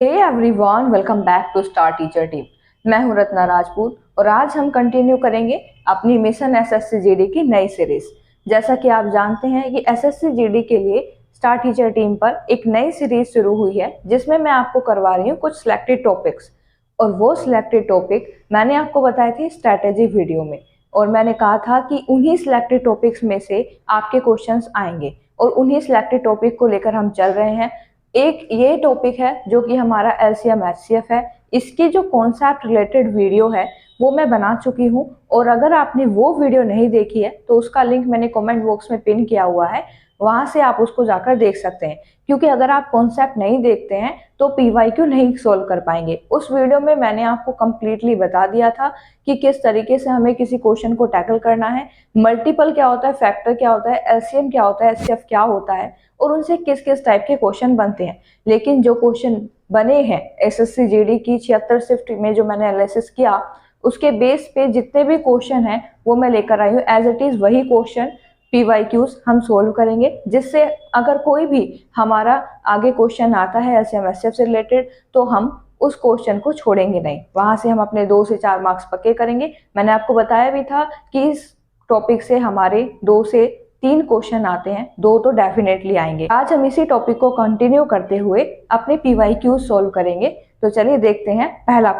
Hey everyone, welcome back to Star teacher team. मैं हूं रत्ना राजपूत और आज हम कंटिन्यू करेंगे अपनी मिशन एसएससी जीडी की नई सीरीज। जैसा कि आप जानते हैं कि एसएससी जीडी के लिए स्टार टीचर टीम पर एक नई सीरीज शुरू हुई है जिसमें मैं आपको करवा रही हूँ कुछ सिलेक्टेड टॉपिक्स। और वो सिलेक्टेड टॉपिक मैंने आपको बताए थे स्ट्रैटेजी वीडियो में, और मैंने कहा था कि उन्हीं सिलेक्टेड टॉपिक्स में से आपके क्वेश्चंस आएंगे और उन्हीं सिलेक्टेड टॉपिक को लेकर हम चल रहे हैं। एक ये टॉपिक है जो कि हमारा एलसीएम एचसीएफ है। इसकी जो कॉन्सेप्ट रिलेटेड वीडियो है वो मैं बना चुकी हूँ, और अगर आपने वो वीडियो नहीं देखी है तो उसका लिंक मैंने कमेंट बॉक्स में पिन किया हुआ है, वहां से आप उसको जाकर देख सकते हैं। क्योंकि अगर आप कॉन्सेप्ट नहीं देखते हैं तो पीवाईक्यू नहीं सोल्व कर पाएंगे। उस वीडियो में मैंने आपको कंप्लीटली बता दिया था कि किस तरीके से हमें किसी क्वेश्चन को टैकल करना है, मल्टीपल क्या होता है, फैक्टर क्या होता है, एलसीएम क्या होता है, एचसीएफ क्या होता है, और उनसे किस किस टाइप के क्वेश्चन बनते हैं। लेकिन जो क्वेश्चन बने हैं एसएससी जीडी की 76 शिफ्ट में जो मैंने एनालिसिस किया, उसके बेस पे जितने भी क्वेश्चन हैं वो मैं लेकर आई हूँ। एज इट इज वही क्वेश्चन पीवाईक्यूज हम सोल्व करेंगे, जिससे अगर कोई भी हमारा आगे क्वेश्चन आता है एलसीएम एचसीएफ से रिलेटेड तो हम उस क्वेश्चन को छोड़ेंगे नहीं, वहां से हम अपने 2 से 4 मार्क्स पक्के करेंगे। मैंने आपको बताया भी था कि इस टॉपिक से हमारे 2 से 3 क्वेश्चन आते हैं, 2 तो डेफिनेटली आएंगे। आज हम इसी टॉपिक को कंटिन्यू करते हुए अपने पीवाईक्यू सोल्व करेंगे। तो चलिए देखते हैं पहला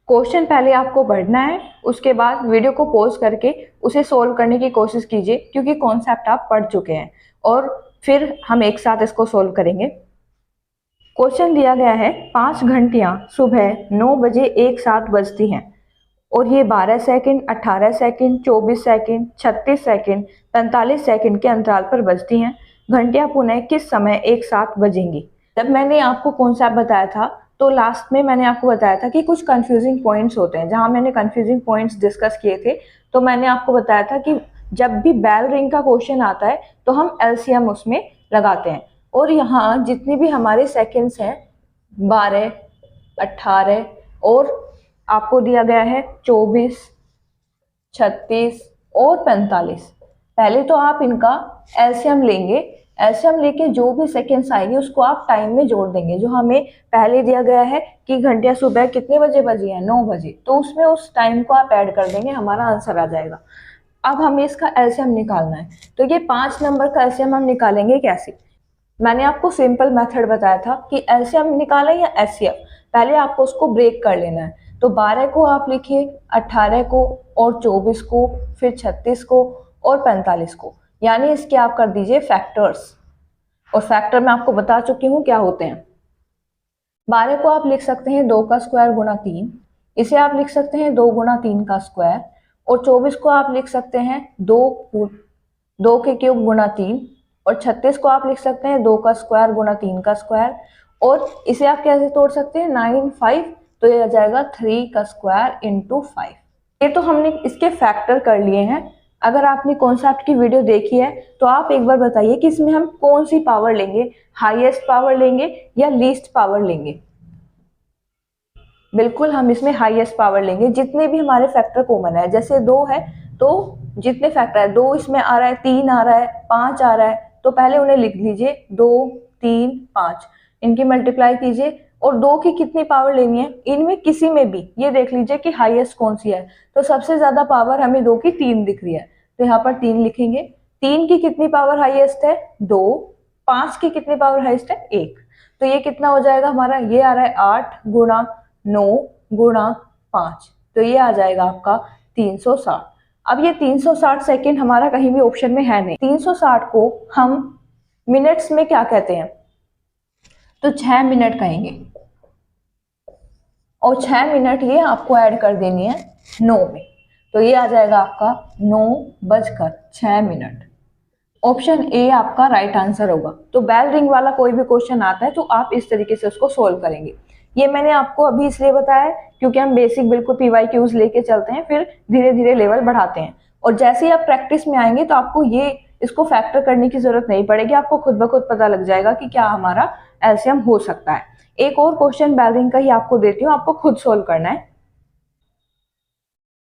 क्वेश्चन पहले आपको पढ़ना है, उसके बाद वीडियो को पॉज करके उसे सोल्व करने की कोशिश कीजिए, क्योंकि कॉन्सेप्ट आप पढ़ चुके हैं, और फिर हम एक साथ इसको सोल्व करेंगे। क्वेश्चन दिया गया है 5 घंटियां सुबह 9 बजे एक साथ बजती हैं और ये 12 second, 18 second, 24 second, 36 second, 45 second के अंतराल पर बजती हैं। घंटियां पुनः किस समय एक साथ बजेंगी? जब मैंने आपको कॉन्सेप्ट बताया था तो लास्ट में मैंने आपको बताया था कि कुछ कंफ्यूजिंग पॉइंट्स होते हैं। जहां मैंने कंफ्यूजिंग पॉइंट्स डिस्कस किए थे तो मैंने आपको बताया था कि जब भी बेल रिंग का क्वेश्चन आता है तो हम एलसीएम उसमें लगाते हैं, और यहाँ जितनी भी हमारे सेकंड्स हैं 12, 18 और आपको दिया गया है 24, 36 और 45। पहले तो आप इनका एलसीएम लेंगे, एलसीएम लेके जो भी सेकंड्स आएंगे उसको आप टाइम में जोड़ देंगे। जो हमें पहले दिया गया है कि घंटियां सुबह कितने बजे बजी हैं, 9 बजे, तो उसमें उस टाइम को आप ऐड कर देंगे, हमारा आंसर आ जाएगा। अब हमें इसका एलसीएम निकालना है, तो ये 5 नंबर का एलसीएम हम निकालेंगे कैसे? मैंने आपको सिंपल मेथड बताया था कि एलसीएम निकालें या एचसीएफ, पहले आपको उसको ब्रेक कर लेना है। तो 12 को आप लिखिए, 18 को और 24 को, फिर 36 को और 45 को, यानी इसके आप कर दीजिए फैक्टर्स। और फैक्टर मैं आपको बता चुकी हूँ क्या होते हैं। 12 को आप लिख सकते हैं 2 का स्क्वायर गुणा 3, इसे आप लिख सकते हैं 2 गुणा 3 का स्क्वायर, और 24 को आप लिख सकते हैं 2 के क्यूब गुणा 3, और 36 को आप लिख सकते हैं 2 का स्क्वायर गुणा 3 का स्क्वायर, और इसे आप कैसे तोड़ सकते हैं 9, 5, तो ये आ जाएगा 3 का स्क्वायर इंटू 5। ये तो हमने इसके फैक्टर कर लिए हैं। अगर आपने कॉन्सेप्ट की वीडियो देखी है तो आप एक बार बताइए कि इसमें हम कौन सी पावर लेंगे, हाईएस्ट पावर लेंगे या लीस्ट पावर लेंगे? बिल्कुल हम इसमें हाईएस्ट पावर लेंगे। जितने भी हमारे फैक्टर कॉमन है, जैसे 2 है तो जितने फैक्टर है, 2 इसमें आ रहा है, 3 आ रहा है, 5 आ रहा है, तो पहले उन्हें लिख लीजिए 2, 3, 5, इनकी मल्टीप्लाई कीजिए, और 2 की कितनी पावर लेनी है, इनमें किसी में भी ये देख लीजिए कि हाईएस्ट कौन सी है। तो सबसे ज्यादा पावर हमें 2 की 3 दिख रही है, तो यहाँ पर 3 लिखेंगे। 3 की कितनी पावर हाईएस्ट है 2, 5 की कितनी पावर हाईएस्ट है 1, तो ये कितना हो जाएगा हमारा, ये आ रहा है 8 गुणा 9 गुणा 5, तो ये आ जाएगा आपका 360। अब ये 360 सेकेंड हमारा कहीं भी ऑप्शन में है नहीं। 360 को हम मिनट्स में क्या कहते हैं, तो 6 मिनट कहेंगे, और 6 मिनट ये आपको ऐड कर देनी है 9 में, तो ये आ जाएगा आपका 9:06। ऑप्शन ए आपका राइट आंसर होगा। तो बेल रिंग वाला कोई भी क्वेश्चन आता है तो आप इस तरीके से उसको सोल्व करेंगे। ये मैंने आपको अभी इसलिए बताया है क्योंकि हम बेसिक बिल्कुल पीवाईक्यूज लेके चलते हैं, फिर धीरे धीरे लेवल बढ़ाते हैं, और जैसे ही आप प्रैक्टिस में आएंगे तो आपको ये इसको फैक्टर करने की जरूरत नहीं पड़ेगी, आपको खुद ब खुद पता लग जाएगा कि क्या हमारा एलसीएम हो सकता है। एक और क्वेश्चन बेल रिंग का ही आपको देती हूँ, आपको खुद सोल्व करना है।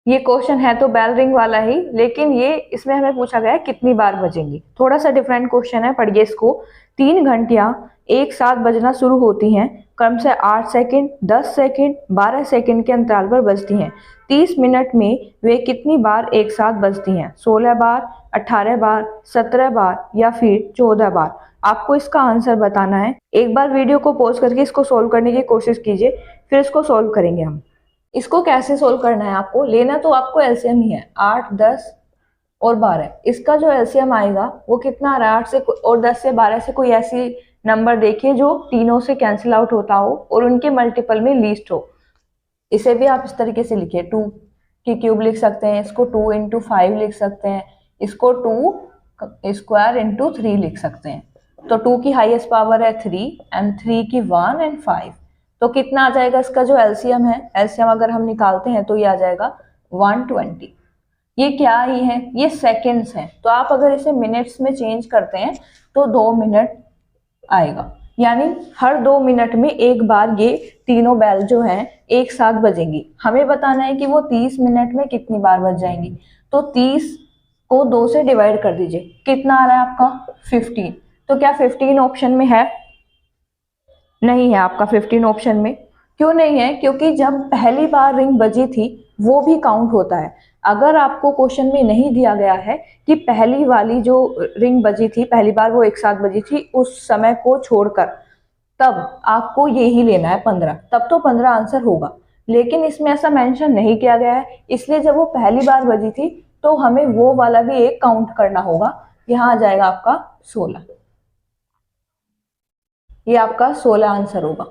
ये क्वेश्चन है तो बेल रिंग वाला ही, लेकिन ये इसमें हमें पूछा गया है कितनी बार बजेंगी। थोड़ा सा डिफरेंट क्वेश्चन है, पढ़िए इसको। 3 घंटियां एक साथ बजना शुरू होती हैं, क्रम से 8 सेकंड, 10 सेकंड, 12 सेकंड के अंतराल पर बजती हैं। 30 मिनट में वे कितनी बार एक साथ बजती हैं? 16 बार, 18 बार, 17 बार या फिर 14 बार? आपको इसका आंसर बताना है। एक बार वीडियो को पॉज करके इसको सोल्व करने की कोशिश कीजिए, फिर इसको सोल्व करेंगे हम। इसको कैसे सोल्व करना है, आपको लेना तो आपको एलसीएम ही है। 8, 10 और 12, इसका जो एलसीएम आएगा वो कितना आ रहा है? 8 से और 10 से 12 से कोई ऐसी नंबर देखिए जो तीनों से कैंसिल आउट होता हो और उनके मल्टीपल में लीस्ट हो। इसे भी आप इस तरीके से लिखिए, 2 की क्यूब लिख सकते हैं, इसको 2 इंटू 5 लिख सकते हैं, इसको 2 स्क्वायर इंटू 3 लिख सकते हैं। तो 2 की हाईएस्ट पावर है 3 एंड 3 की 1 एंड 5। तो कितना आ जाएगा इसका जो एलसीएम है? एलसीएम अगर हम निकालते हैं तो ये आ जाएगा 120। ये क्या ही है? ये सेकंड्स हैं। तो आप अगर इसे मिनट्स में चेंज करते हैं तो 2 मिनट आएगा, यानी हर 2 मिनट में एक बार ये तीनों बेल जो हैं एक साथ बजेंगी। हमें बताना है कि वो 30 मिनट में कितनी बार बज जाएंगी। तो 30 को 2 से डिवाइड कर दीजिए, कितना आ रहा है आपका? 15। तो क्या 15 ऑप्शन में है? नहीं है आपका 15 ऑप्शन में। क्यों नहीं है? क्योंकि जब पहली बार रिंग बजी थी वो भी काउंट होता है। अगर आपको क्वेश्चन में नहीं दिया गया है कि पहली वाली जो रिंग बजी थी, पहली बार वो एक साथ बजी थी, उस समय को छोड़कर, तब आपको ये ही लेना है 15, तब तो 15 आंसर होगा। लेकिन इसमें ऐसा मेंशन नहीं किया गया है, इसलिए जब वो पहली बार बजी थी तो हमें वो वाला भी एक काउंट करना होगा। यहाँ आ जाएगा आपका 16। ये आपका 16 आंसर होगा,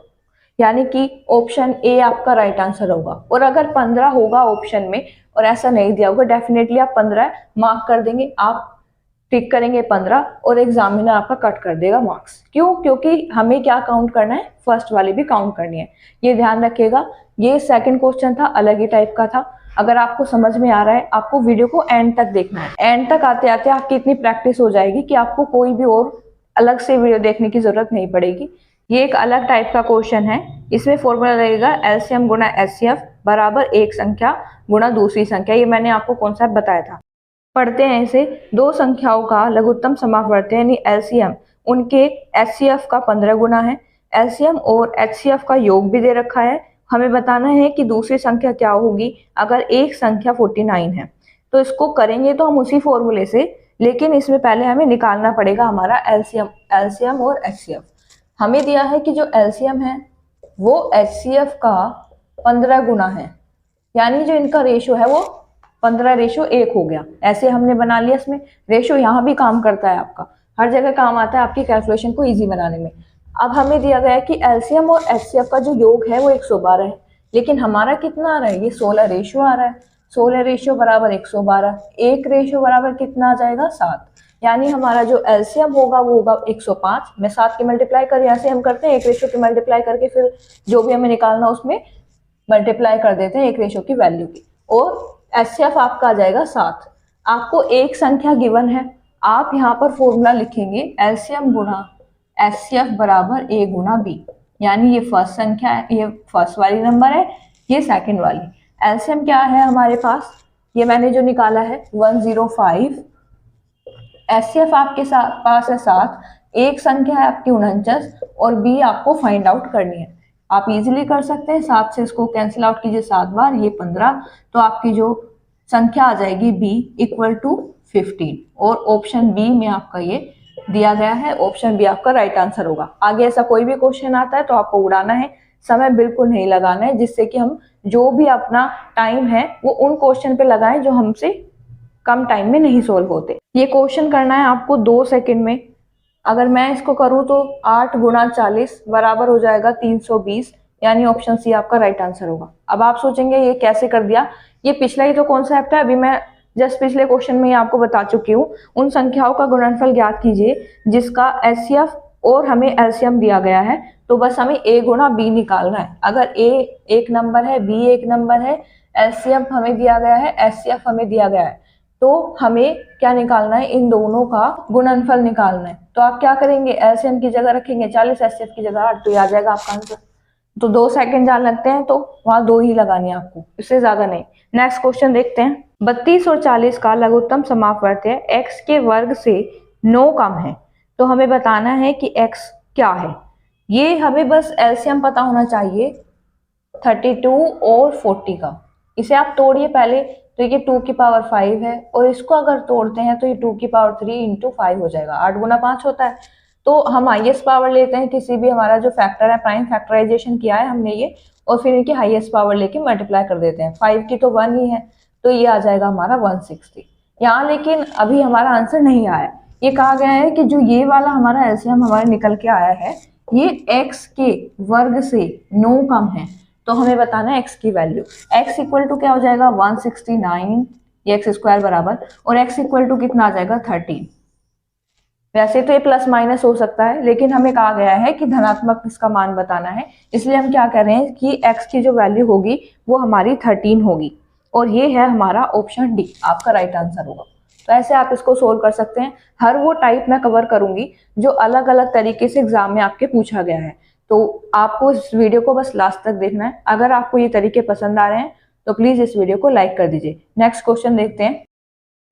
यानी कि ऑप्शन ए आपका राइट आंसर होगा। और अगर 15 होगा ऑप्शन में और ऐसा नहीं दिया होगा, डेफिनेटली आप 15 मार्क कर देंगे, आप टिक करेंगे 15 और एग्जामिनर आपका कट कर देगा मार्क्स। क्यों? क्योंकि हमें क्या काउंट करना है? फर्स्ट वाली भी काउंट करनी है। ये ध्यान रखिएगा। ये सेकंड क्वेश्चन था, अलग ही टाइप का था। अगर आपको समझ में आ रहा है, आपको वीडियो को एंड तक देखना है। एंड तक आते आते आपकी इतनी प्रैक्टिस हो जाएगी कि आपको कोई भी और अलग से वीडियो देखने की जरूरत नहीं पड़ेगी। ये एक अलग टाइप का क्वेश्चन है। इसमें फॉर्मूला लगेगा एलसीएम गुणा एचसीएफ बराबर एक संख्या गुणा दूसरी संख्या। ये मैंने आपको कॉन्सेप्ट बताया था। पढ़ते हैं इसे। दो संख्याओं का लघुत्तम समापवर्ती यानी एलसीएम उनके एचसीएफ का 15 गुना है। एलसीएम और एचसीएफ का योग भी दे रखा है। हमें बताना है कि दूसरी संख्या क्या होगी अगर एक संख्या 49 है। तो इसको करेंगे तो हम उसी फॉर्मूले से, लेकिन इसमें पहले हमें निकालना पड़ेगा हमारा एलसीएम और एचसीएफ। हमें दिया है कि जो एलसीएम है वो एचसीएफ का 15 गुना है, यानी जो इनका रेशो है वो 15:1 हो गया। ऐसे हमने बना लिया। इसमें रेशो यहाँ भी काम करता है, आपका हर जगह काम आता है आपकी कैलकुलेशन को इजी बनाने में। अब हमें दिया गया है कि एलसीएम और एचसीएफ का जो योग है वो 112 है, लेकिन हमारा कितना आ रहा है? ये 16 रेशो आ रहा है। 16 रेशो बराबर 112, एक रेशो बराबर कितना आ जाएगा? 7। यानी हमारा जो एलसीएम होगा वो होगा 105 में 7 की मल्टीप्लाई कर, ऐसे हम करते हैं एक रेशो की मल्टीप्लाई करके फिर जो भी हमें निकालना उसमें मल्टीप्लाई कर देते हैं एक रेशो की वैल्यू की। और एचसीएफ आपका आ जाएगा 7। आपको एक संख्या गिवन है, आप यहाँ पर फॉर्मूला लिखेंगे एलसीएम गुणा एचसीएफ बराबर ए गुणा बी, यानी ये फर्स्ट संख्या है, ये फर्स्ट वाली नंबर है, ये सेकंड वाली। एलसीएम क्या है हमारे पास? ये मैंने जो निकाला है 105। एचसीएफ आपके पास है 7, एक संख्या है आपकी 49 और बी आपको फाइंड आउट करनी है। आप इजीली कर सकते हैं। 7 से इसको कैंसिल आउट कीजिए 7 बार, ये 15, तो आपकी जो संख्या आ जाएगी बी इक्वल टू 15। और ऑप्शन बी में आपका ये दिया गया है, ऑप्शन बी आपका राइट आंसर होगा। आगे ऐसा कोई भी क्वेश्चन आता है तो आपको उड़ाना है, समय बिल्कुल नहीं लगाना है, जिससे कि हम जो भी अपना टाइम है वो उन क्वेश्चन पे लगाएं जो हमसे कम टाइम में नहीं सोल्व होते। ये क्वेश्चन करना है आपको 2 सेकंड में। अगर मैं इसको करूं तो 8 गुणा 40 बराबर हो जाएगा 320, यानी ऑप्शन सी आपका राइट आंसर होगा। अब आप सोचेंगे ये कैसे कर दिया? ये पिछला ही तो कॉन्सेप्ट है, अभी मैं जस्ट पिछले क्वेश्चन में ही आपको बता चुकी हूँ। उन संख्याओं का गुणनफल ज्ञात कीजिए जिसका एचसीएफ और हमें एलसीएम दिया गया है, तो बस हमें ए गुणा बी निकालना है। अगर ए एक नंबर है, बी एक नंबर है, एलसीएम हमें दिया गया है, एचसीएफ हमें दिया गया है, तो हमें क्या निकालना है? इन दोनों का गुणनफल निकालना है। तो आप क्या करेंगे? एलसीएम की जगह रखेंगे 40, एचसीएफ की जगह 8, तो ये आ जाएगा आपका आंसर। तो 2 सेकंड जहाँ लगते हैं तो वहां 2 ही लगानी है आपको, इससे ज्यादा नहीं। नेक्स्ट क्वेश्चन देखते हैं। 32 और 40 का लघुत्तम समापवर्त्य x के वर्ग से 9 कम है, तो हमें बताना है कि x क्या है। ये हमें बस एलसीएम पता होना चाहिए 32 और 40 का। इसे आप तोड़िए पहले, तो ये 2 की पावर 5 है, और इसको अगर तोड़ते हैं तो ये 2 की पावर 3 इंटू 5 हो जाएगा, 8 गुना 5 होता है। तो हम हाईएस्ट पावर लेते हैं किसी भी, हमारा जो फैक्टर है, प्राइम फैक्टराइजेशन किया है हमने ये, और फिर इनकी हाईएस्ट पावर लेके मल्टीप्लाई कर देते हैं। 5 की तो 1 ही है, तो ये आ जाएगा हमारा 160 यहाँ। लेकिन अभी हमारा आंसर नहीं आया। ये कहा गया है कि जो ये वाला हमारा एलसीएम हमारे निकल के आया है, ये x के वर्ग से 9 कम है, तो हमें बताना है x की वैल्यू। x इक्वल टू क्या हो जाएगा 169, ये x स्क्वायर बराबर, और x इक्वल टू कितना आ जाएगा 13। वैसे तो ये प्लस माइनस हो सकता है, लेकिन हमें कहा गया है कि धनात्मक इसका मान बताना है, इसलिए हम क्या कर रहे हैं कि x की जो वैल्यू होगी वो हमारी 13 होगी, और ये है हमारा ऑप्शन डी आपका राइट आंसर होगा। तो ऐसे आप इसको सोल्व कर सकते हैं। हर वो टाइप मैं कवर करूंगी जो अलग अलग तरीके से एग्जाम में आपके पूछा गया है, तो आपको इस वीडियो को बस लास्ट तक देखना है। अगर आपको ये तरीके पसंद आ रहे हैं तो प्लीज इस वीडियो को लाइक कर दीजिए। नेक्स्ट क्वेश्चन देखते हैं।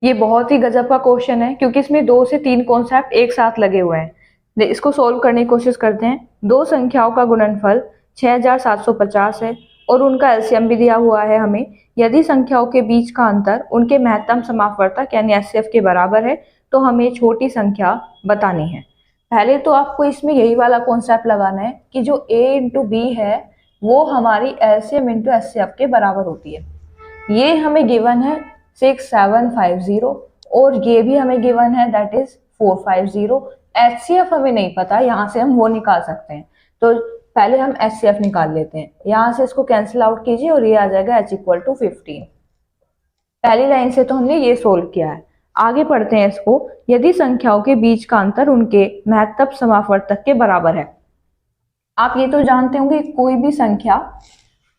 ये बहुत ही गजब का क्वेश्चन है, क्योंकि इसमें 2 से 3 कॉन्सेप्ट एक साथ लगे हुए हैं। इसको सोल्व करने की कोशिश करते हैं। दो संख्याओं का गुणनफल 6750 है, और उनका एलसीएम भी दिया हुआ है हमें। यदि संख्याओं के बीच का अंतर उनके महत्तम समापवर्तक यानी एचसीएफ के बराबर है, तो हमें छोटी संख्या बतानी है। पहले तो आपको इसमें यही वाला कॉन्सेप्ट लगाना है कि जो a इंटू बी है वो हमारी एलसीएम इंटू एचसीएफ के बराबर होती है। ये हमें गिवन है 6750, और ये भी हमें गिवन है दैट इज 450। एचसीएफ हमें नहीं पता, यहाँ से हम वो निकाल सकते हैं। तो पहले हम एचसीएफ निकाल लेते हैं। यहाँ से इसको कैंसिल आउट कीजिए और ये आ जाएगा h इक्वल टू 15। पहली लाइन से तो हमने ये सोल्व किया है। आगे पढ़ते हैं इसको। यदि संख्याओं के बीच का अंतर उनके महत्तम समापवर्तक के बराबर है। आप ये तो जानते होंगे कोई भी संख्या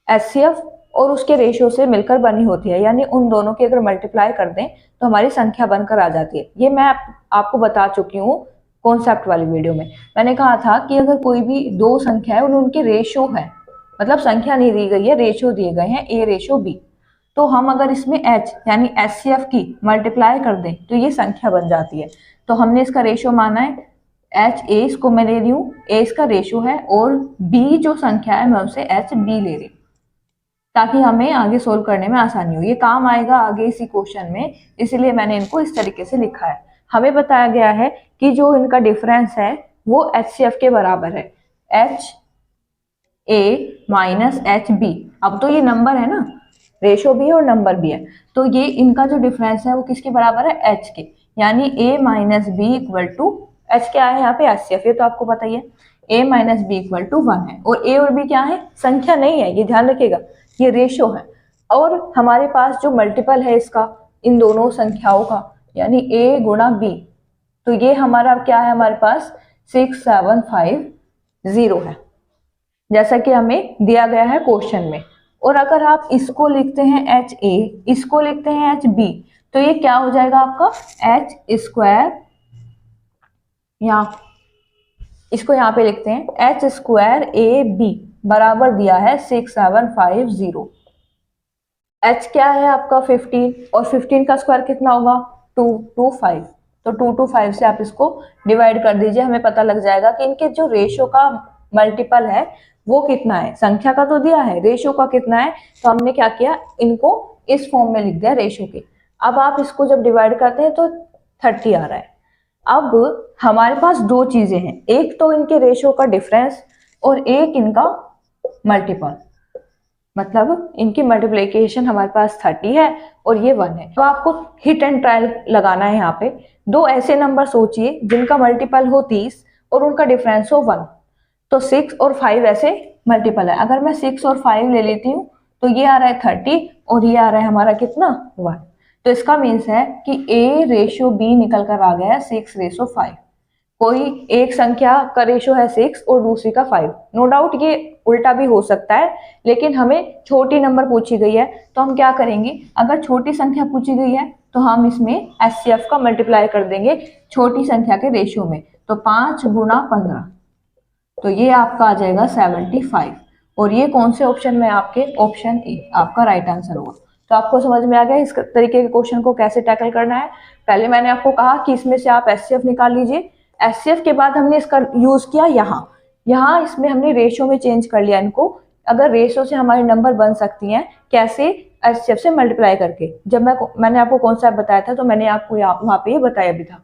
एचसीएफ और उसके रेशियो से मिलकर बनी होती है, यानी उन दोनों की अगर मल्टीप्लाई कर दें तो हमारी संख्या बनकर आ जाती है। ये मैं आपको बता चुकी हूँ कॉन्सेप्ट वाली वीडियो में। मैंने कहा था कि अगर कोई भी दो संख्या है और उनके रेशियो है, मतलब संख्या नहीं दी गई है, रेशियो दिए गए हैं a रेशियो b, तो हम अगर इसमें h यानी एचसीएफ की मल्टीप्लाई कर दें तो ये संख्या बन जाती है। तो हमने इसका रेशियो माना है h a, इसको मैं ले रही हूँ, a इसका रेशियो है, और b जो संख्या है मैं उसे h b ले रही हूँ, ताकि हमें आगे सोल्व करने में आसानी हो। ये काम आएगा आगे इसी क्वेश्चन में, इसीलिए मैंने इनको इस तरीके से लिखा है। हमें बताया गया है कि जो इनका डिफरेंस है वो एचसीएफ के बराबर है, h a minus h b. अब तो ये नंबर है ना, रेशियो भी है और नंबर भी है, तो ये इनका जो डिफरेंस है वो किसके बराबर है, एच के, यानी a minus b equal to h क्या है यहाँ पे एचसीएफ, ये तो आपको पता ही है, a minus b equal to 1 है। और a और b क्या है, संख्या नहीं है, ये ध्यान रखिएगा, ये रेशियो है। और हमारे पास जो मल्टीपल है इसका, इन दोनों संख्याओं का, यानी a गुणा b, तो ये हमारा क्या है, हमारे पास 6750 है, जैसा कि हमें दिया गया है क्वेश्चन में। और अगर आप इसको लिखते हैं एच ए, इसको लिखते हैं एच बी, तो ये क्या हो जाएगा आपका एच स्क्वायर, यहाँ इसको यहाँ पे लिखते हैं एच स्क्वायर ए बी बराबर दिया है 6750। एच क्या है आपका 15, और 15 का स्क्वायर कितना होगा 225, तो 225 से आप इसको डिवाइड कर दीजिए, हमें पता लग जाएगा कि इनके जो रेशियो का मल्टीपल है वो कितना है। संख्या का तो दिया है, रेशियो का कितना है, तो हमने क्या किया, इनको इस फॉर्म में लिख दिया रेशियो के। अब आप इसको जब डिवाइड करते हैं तो 30 आ रहा है। अब हमारे पास दो चीजें हैं, एक तो इनके रेशियो का डिफरेंस और एक इनका मल्टीपल, मतलब इनकी मल्टीप्लिकेशन हमारे पास 30 है और ये 1 है। तो आपको हिट एंड ट्रायल लगाना है। यहाँ पे दो ऐसे नंबर सोचिए जिनका मल्टीपल हो 30 और उनका डिफरेंस हो 1, तो 6 और 5 ऐसे मल्टीपल है। अगर मैं 6 और 5 ले लेती हूँ तो ये आ रहा है 30 और ये आ रहा है हमारा कितना 1, तो इसका मीन्स है कि a रेशियो b निकल कर आ गया है 6 रेशियो 5। कोई एक संख्या का रेशियो है 6 और दूसरी का 5, नो डाउट ये उल्टा भी हो सकता है, लेकिन हमें छोटी नंबर पूछी गई है, तो हम क्या करेंगे, अगर छोटी संख्या पूछी गई है तो हम इसमें एचसीएफ का मल्टीप्लाई कर देंगे छोटी संख्या के रेशियो में, तो 5 गुणा 15, तो ये आपका आ जाएगा 75, और ये कौन से ऑप्शन में? आपके ऑप्शन ए आपका राइट आंसर होगा। तो आपको समझ में आ गया इस तरीके के क्वेश्चन को कैसे टैकल करना है। पहले मैंने आपको कहा कि इसमें से आप एचसीएफ निकाल लीजिए। एचसीएफ के बाद हमने इसका यूज किया यहाँ यहाँ इसमें हमने रेशो में चेंज कर लिया इनको। अगर रेशो से हमारे नंबर बन सकती हैं कैसे? एचसीएफ से मल्टीप्लाई करके। जब मैंने आपको कॉन्सेप्ट बताया था तो मैंने आपको वहां पे ये बताया भी था।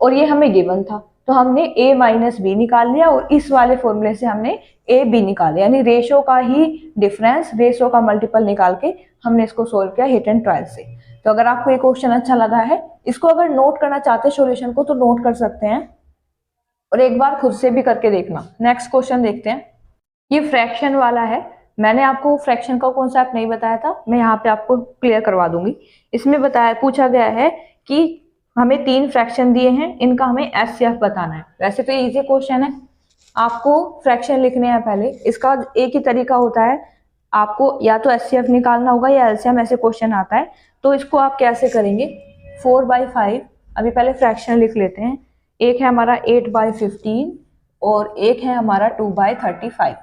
और ये हमें गिवन था तो हमने a माइनस बी निकाल लिया और इस वाले फॉर्मूले से हमने ए बी निकाले, यानी रेशो का ही डिफरेंस, रेशो का मल्टीपल निकाल के हमने इसको सोल्व किया हिट एंड ट्रायल से। तो अगर आपको ये क्वेश्चन अच्छा लगा है, इसको अगर नोट करना चाहते हैं सॉल्यूशन को तो नोट कर सकते हैं और एक बार खुद से भी करके देखना। नेक्स्ट क्वेश्चन देखते हैं। ये फ्रैक्शन वाला है। मैंने आपको फ्रैक्शन का कॉन्सेप्ट नहीं बताया था, मैं यहाँ पे आपको क्लियर करवा दूंगी। इसमें पूछा गया है कि हमें 3 फ्रैक्शन दिए हैं, इनका हमें एचसीएफ बताना है। वैसे तो ये इजी क्वेश्चन है, आपको फ्रैक्शन लिखने हैं पहले। इसका एक ही तरीका होता है, आपको या तो एचसीएफ निकालना होगा या एलसीएम, ऐसे क्वेश्चन आता है। तो इसको आप कैसे करेंगे? 4/5, अभी पहले फ्रैक्शन लिख लेते हैं। एक है हमारा 8/15 और एक है हमारा 2/35।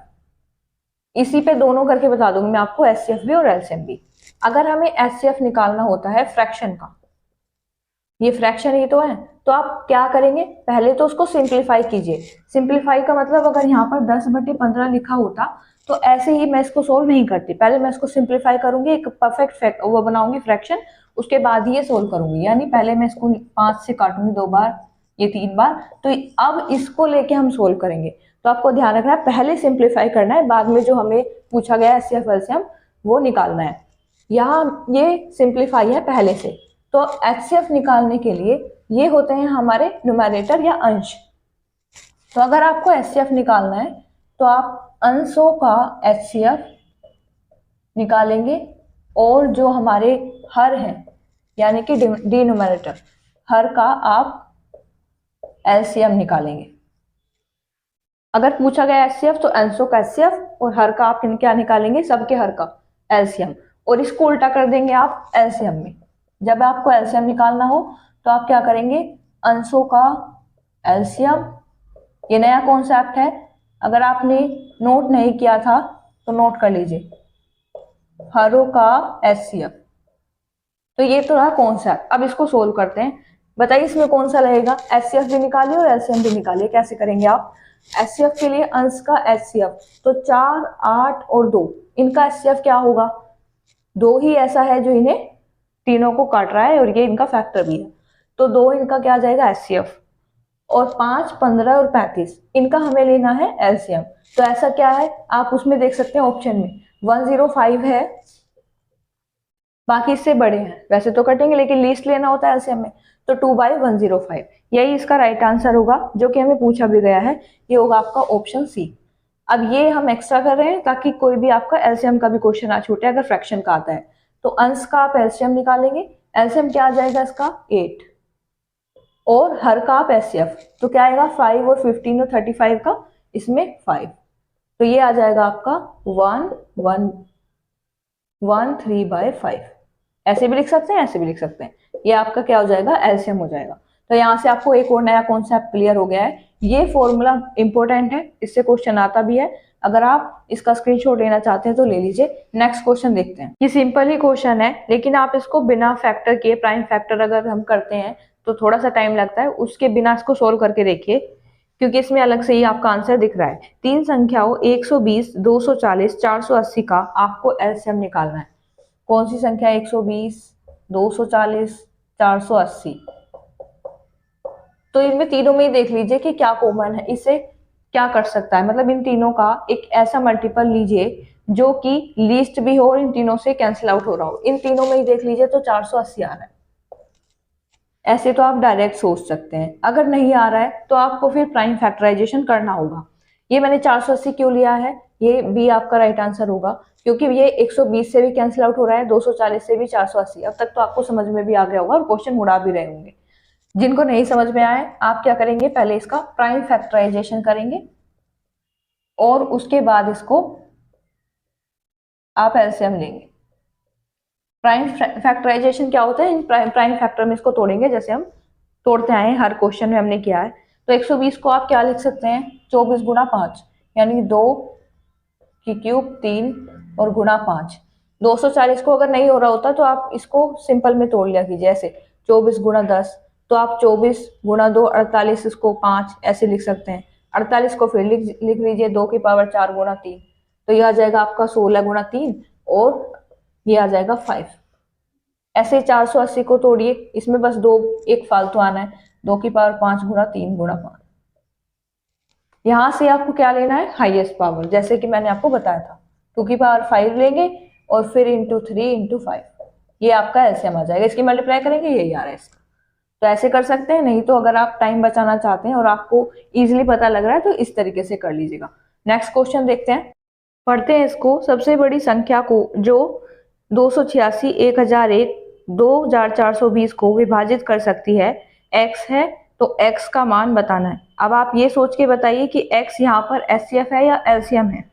इसी पे दोनों करके बता दूंगी मैं आपको, एचसीएफ भी और एलसीएम भी। अगर हमें एचसीएफ निकालना होता है फ्रैक्शन का, ये फ्रैक्शन ही तो है, तो आप क्या करेंगे? पहले तो उसको सिंप्लीफाई कीजिए। सिंप्लीफाई का मतलब अगर यहाँ पर 10/15 लिखा होता तो ऐसे ही मैं इसको सोल्व नहीं करती, पहले मैं इसको सिंप्लीफाई करूंगी, एक परफेक्ट वो बनाऊंगी फ्रैक्शन, उसके बाद ही ये सोल्व करूंगी। यानी पहले मैं इसको 5 से काटूंगी 2 बार, ये 3 बार, तो अब इसको लेके हम सोल्व करेंगे। तो आपको ध्यान रखना है, पहले सिंप्लीफाई करना है, बाद में जो हमें पूछा गया है एचसीएफ एलसीएम वो निकालना है। यहाँ ये सिंप्लीफाई है पहले से। तो एचसीएफ निकालने के लिए ये होते हैं हमारे न्यूमरेटर या अंश। तो अगर आपको एचसीएफ निकालना है तो आप अंशों का एचसीएफ निकालेंगे और जो हमारे हर हैं यानी कि डिनोमिनेटर, हर का आप एलसीएम निकालेंगे। अगर पूछा गया एचसीएफ तो अंशों का एचसीएफ और हर का आप क्या निकालेंगे? सबके हर का एलसीएम, और इसको उल्टा कर देंगे आप एलसीएम में। जब आपको एलसीएम निकालना हो तो आप क्या करेंगे? अंशों का एलसीएम, ये नया कॉन्सेप्ट है, अगर आपने नोट नहीं किया था तो नोट कर लीजिए, हरों का एचसीएफ। तो ये तो रहा कॉन्सेप्ट। अब इसको सोल्व करते हैं, बताइए इसमें कौन सा लगेगा? एचसीएफ भी निकालिए और एलसीएम भी निकालिए। कैसे करेंगे आप? एचसीएफ के लिए अंश का एचसीएफ तो 4, 8 और 2, इनका एचसीएफ क्या होगा? 2 ही ऐसा है जो इन्हें तीनों को काट रहा है और ये इनका फैक्टर भी है, तो 2 इनका क्या आ जाएगा? एचसीएफ। और 5, 15 और 35 इनका हमें लेना है एलसीएम। तो ऐसा क्या है आप उसमें देख सकते हैं ऑप्शन में 105 है, बाकी इससे बड़े हैं, वैसे तो कटेंगे लेकिन लीस्ट लेना होता है एलसीएम में, तो 2/105 यही इसका राइट आंसर होगा, जो कि हमें पूछा भी गया है। ये होगा आपका ऑप्शन सी। अब ये हम एक्स्ट्रा कर रहे हैं ताकि कोई भी आपका एलसीएम का भी क्वेश्चन ना छूटे अगर फ्रैक्शन का आता है। तो अंश का आप एलसीएम निकालेंगे, एलसीएम क्या आ जाएगा इसका? 8, और हर का आप एचसीएफ तो क्या आएगा? 5 और 15 और 35 का, इसमें 5, तो ये आ जाएगा आपका 113/5। ऐसे भी लिख सकते हैं, ऐसे भी लिख सकते हैं, ये आपका क्या हो जाएगा? एलसीएम हो जाएगा। तो यहाँ से आपको एक और नया कॉन्सेप्ट क्लियर हो गया है। ये फॉर्मूला इंपॉर्टेंट है, इससे क्वेश्चन आता भी है, अगर आप इसका स्क्रीनशॉट लेना चाहते हैं तो ले लीजिए। नेक्स्ट क्वेश्चन देखते हैं। ये सिंपल ही क्वेश्चन है लेकिन आप इसको बिना फैक्टर किए, प्राइम फैक्टर अगर हम करते हैं तो थोड़ा सा टाइम लगता है, उसके बिना इसको सोल्व करके देखिए क्योंकि इसमें अलग से ही आपका आंसर दिख रहा है। 3 संख्याओं 120, 240, 480 का आपको एलसीएम निकालना है। कौन सी संख्या? 120, 240, 480। तो इनमें तीनों में ही देख लीजिए कि क्या कॉमन है, इसे क्या कर सकता है, मतलब इन तीनों का एक ऐसा मल्टीपल लीजिए जो कि लीस्ट भी हो और इन तीनों से कैंसिल आउट हो रहा हो। इन तीनों में ही देख लीजिए तो 480 आ रहा है। ऐसे तो आप डायरेक्ट सोच सकते हैं, अगर नहीं आ रहा है तो आपको फिर प्राइम फैक्टराइजेशन करना होगा। ये मैंने 480 क्यों लिया है? ये भी आपका राइट आंसर होगा क्योंकि ये 120 से भी कैंसिल आउट हो रहा है, 240 से भी 480। अब तक तो आपको समझ में भी आ गया होगा और क्वेश्चन उड़ा भी रहे होंगे। जिनको नहीं समझ में आए आप क्या करेंगे? पहले इसका प्राइम फैक्टराइजेशन करेंगे और उसके बाद इसको आप एलसीएम लेंगे। प्राइम फैक्टराइजेशन क्या होता है? इन प्राइम फैक्टर में इसको तोड़ेंगे, जैसे हम तोड़ते आए हैं, हर क्वेश्चन में हमने किया है। तो 120 को आप क्या लिख सकते हैं? 24 × 5 यानी 2 की क्यूब 3 और गुणा 5। 240 को अगर नहीं हो रहा होता तो आप इसको सिंपल में तोड़ लिया कीजिए, ऐसे 24 गुणा 10, तो आप 24 गुणा 2 48, इसको 5 ऐसे लिख सकते हैं। 48 को फिर लिख लीजिए 2 की पावर 4 गुणा 3, तो ये आ जाएगा आपका 16 गुणा 3 और ये आ जाएगा 5। ऐसे 480 को तोड़िए, इसमें बस 2 एक फालतू आना है, 2 की पावर 5 गुणा 3 गुणा 5। यहां से आपको क्या लेना है, हाईएस्ट पावर, जैसे कि मैंने आपको बताया था 2 की पावर 5 लेंगे और फिर इंटू 3 इंटू 5, ये आपका एलसीएम आ जाएगा। इसकी मल्टीप्लाई करेंगे, यही आ रहा है इसका। तो ऐसे कर सकते हैं, नहीं तो अगर आप टाइम बचाना चाहते हैं और आपको इजीली पता लग रहा है तो इस तरीके से कर लीजिएगा। नेक्स्ट क्वेश्चन देखते हैं, पढ़ते हैं इसको। सबसे बड़ी संख्या को जो 286, 1001, 2420 को विभाजित कर सकती है x है, तो x का मान बताना है। अब आप ये सोच के बताइए कि x यहाँ पर एचसीएफ है या एलसीएम है।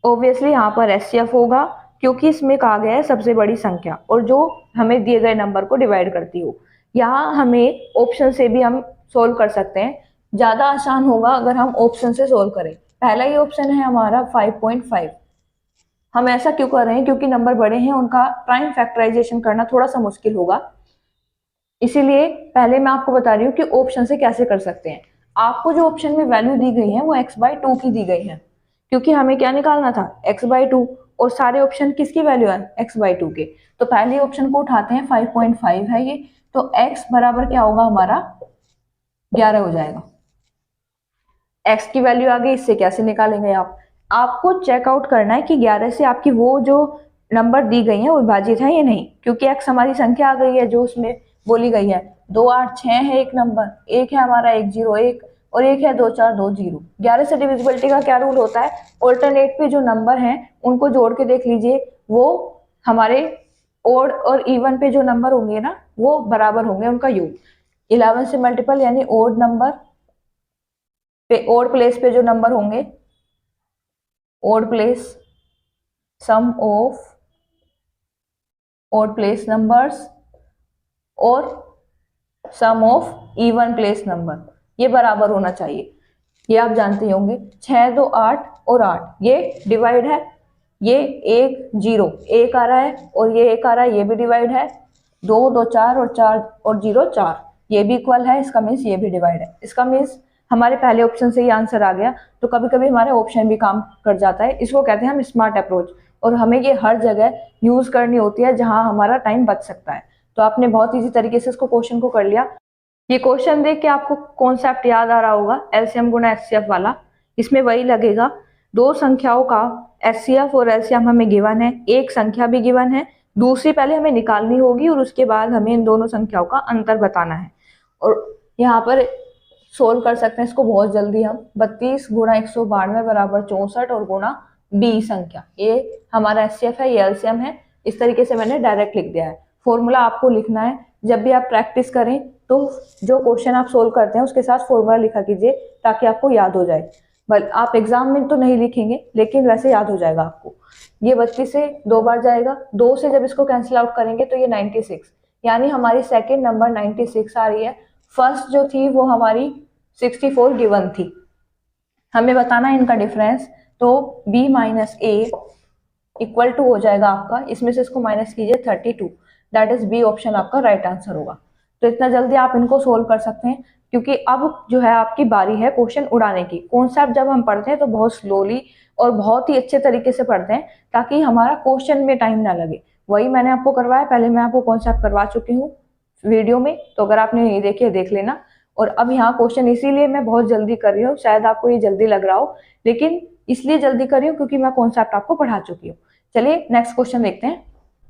ऑब्वियसली यहाँ पर एचसीएफ होगा, क्योंकि इसमें कहा गया है सबसे बड़ी संख्या और जो हमें दिए गए नंबर को डिवाइड करती हो। यहाँ हमें ऑप्शन से भी हम सोल्व कर सकते हैं, ज्यादा आसान होगा अगर हम ऑप्शन से सोल्व करें। पहला ही ऑप्शन है हमारा 5.5। हम ऐसा क्यों कर रहे हैं, क्योंकि नंबर बड़े हैं, उनका प्राइम फैक्टराइजेशन करना थोड़ा सा मुश्किल होगा, इसीलिए पहले मैं आपको बता रही हूँ कि ऑप्शन से कैसे कर सकते हैं। आपको जो ऑप्शन में वैल्यू दी गई है वो x/2 की दी गई है, क्योंकि हमें क्या निकालना था, x/2, और सारे ऑप्शन किसकी वैल्यू है, x/2 के। तो पहले ऑप्शन को उठाते हैं, 5.5 है ये, तो x बराबर क्या होगा हमारा 11 हो जाएगा। x की वैल्यू आ गई, इससे कैसे निकालेंगे आप, आपको चेकआउट करना है कि 11 से आपकी वो जो नंबर दी गई है वो विभाजित है या नहीं, क्योंकि x हमारी संख्या आ गई है जो उसमें बोली गई है। 2 8 6 है एक नंबर, एक है हमारा 101 और एक है 2420। 11 से डिविजिबिलिटी का क्या रूल होता है, ऑल्टरनेट पे जो नंबर हैं उनको जोड़ के देख लीजिए, वो हमारे ओड और इवन पे जो नंबर होंगे ना वो बराबर होंगे, उनका योग। 11 से मल्टीपल यानी ओड नंबर पे, ओड प्लेस पे जो नंबर होंगे, odd place sum of odd place numbers और sum of even place number, ये बराबर होना चाहिए। ये आप जानते होंगे, 6 2 8 और 8 ये डिवाइड है, ये 1 0 1 आ रहा है और ये 1 आ रहा है, ये भी डिवाइड है। 2 2 4 और 4 और 0 4, ये भी इक्वल है, इसका मीन्स ये भी डिवाइड है। इसका मीन्स हमारे पहले ऑप्शन से ही आंसर आ गया। तो कभी कभी हमारे ऑप्शन भी काम कर जाता है, इसको कहते हैं हम स्मार्ट अप्रोच, और हमें ये हर जगह यूज करनी होती है जहां हमारा टाइम बच सकता है। तो आपने बहुत इजी तरीके से इसको क्वेश्चन को कर लिया। ये क्वेश्चन देख के आपको कॉन्सेप्ट याद आ रहा होगा, एलसीएम गुणा एचसीएफ वाला। इसमें वही लगेगा, दो संख्याओं का एचसीएफ और एलसीएम हमें गिवन है, एक संख्या भी गिवन है, दूसरी पहले हमें निकालनी होगी और उसके बाद हमें इन दोनों संख्याओं का अंतर बताना है। और यहाँ पर सोल्व कर सकते हैं इसको बहुत जल्दी हम। 32 गुणा 192 बराबर 64 और गुणा बी संख्या, ये हमारा एचसीएफ है, ये एलसीएम है। इस तरीके से मैंने डायरेक्ट लिख दिया है। फॉर्मूला आपको लिखना है, जब भी आप प्रैक्टिस करें तो जो क्वेश्चन आप सोल्व करते हैं उसके साथ फॉर्मूला लिखा कीजिए, ताकि आपको याद हो जाए। बल आप एग्जाम में तो नहीं लिखेंगे लेकिन वैसे याद हो जाएगा आपको। ये 32 से 2 बार जाएगा, 2 से जब इसको कैंसिल आउट करेंगे तो ये 96, यानी हमारी सेकेंड नंबर 96 आ रही है। फर्स्ट जो थी वो हमारी 64 गिवन थी, हमें बताना है इनका डिफरेंस। तो b minus a equal to हो जाएगा आपका, इसमें से इसको माइनस कीजिए 32, दैट इज बी ऑप्शन आपका राइट आंसर होगा। तो इतना जल्दी आप इनको सोल्व कर सकते हैं, क्योंकि अब जो है आपकी बारी है क्वेश्चन उड़ाने की। कॉन्सेप्ट जब हम पढ़ते हैं तो बहुत स्लोली और बहुत ही अच्छे तरीके से पढ़ते हैं, ताकि हमारा क्वेश्चन में टाइम ना लगे। वही मैंने आपको करवाया, पहले मैं आपको कॉन्सेप्ट करवा चुकी हूँ वीडियो में, तो अगर आपने नहीं देखी है देख लेना। और अब यहाँ क्वेश्चन इसीलिए मैं बहुत जल्दी कर रही हूँ, शायद आपको ये जल्दी लग रहा हो, लेकिन इसलिए जल्दी कर रही हूँ क्योंकि मैं कॉन्सेप्ट आपको पढ़ा चुकी हूँ। चलिए नेक्स्ट क्वेश्चन देखते हैं।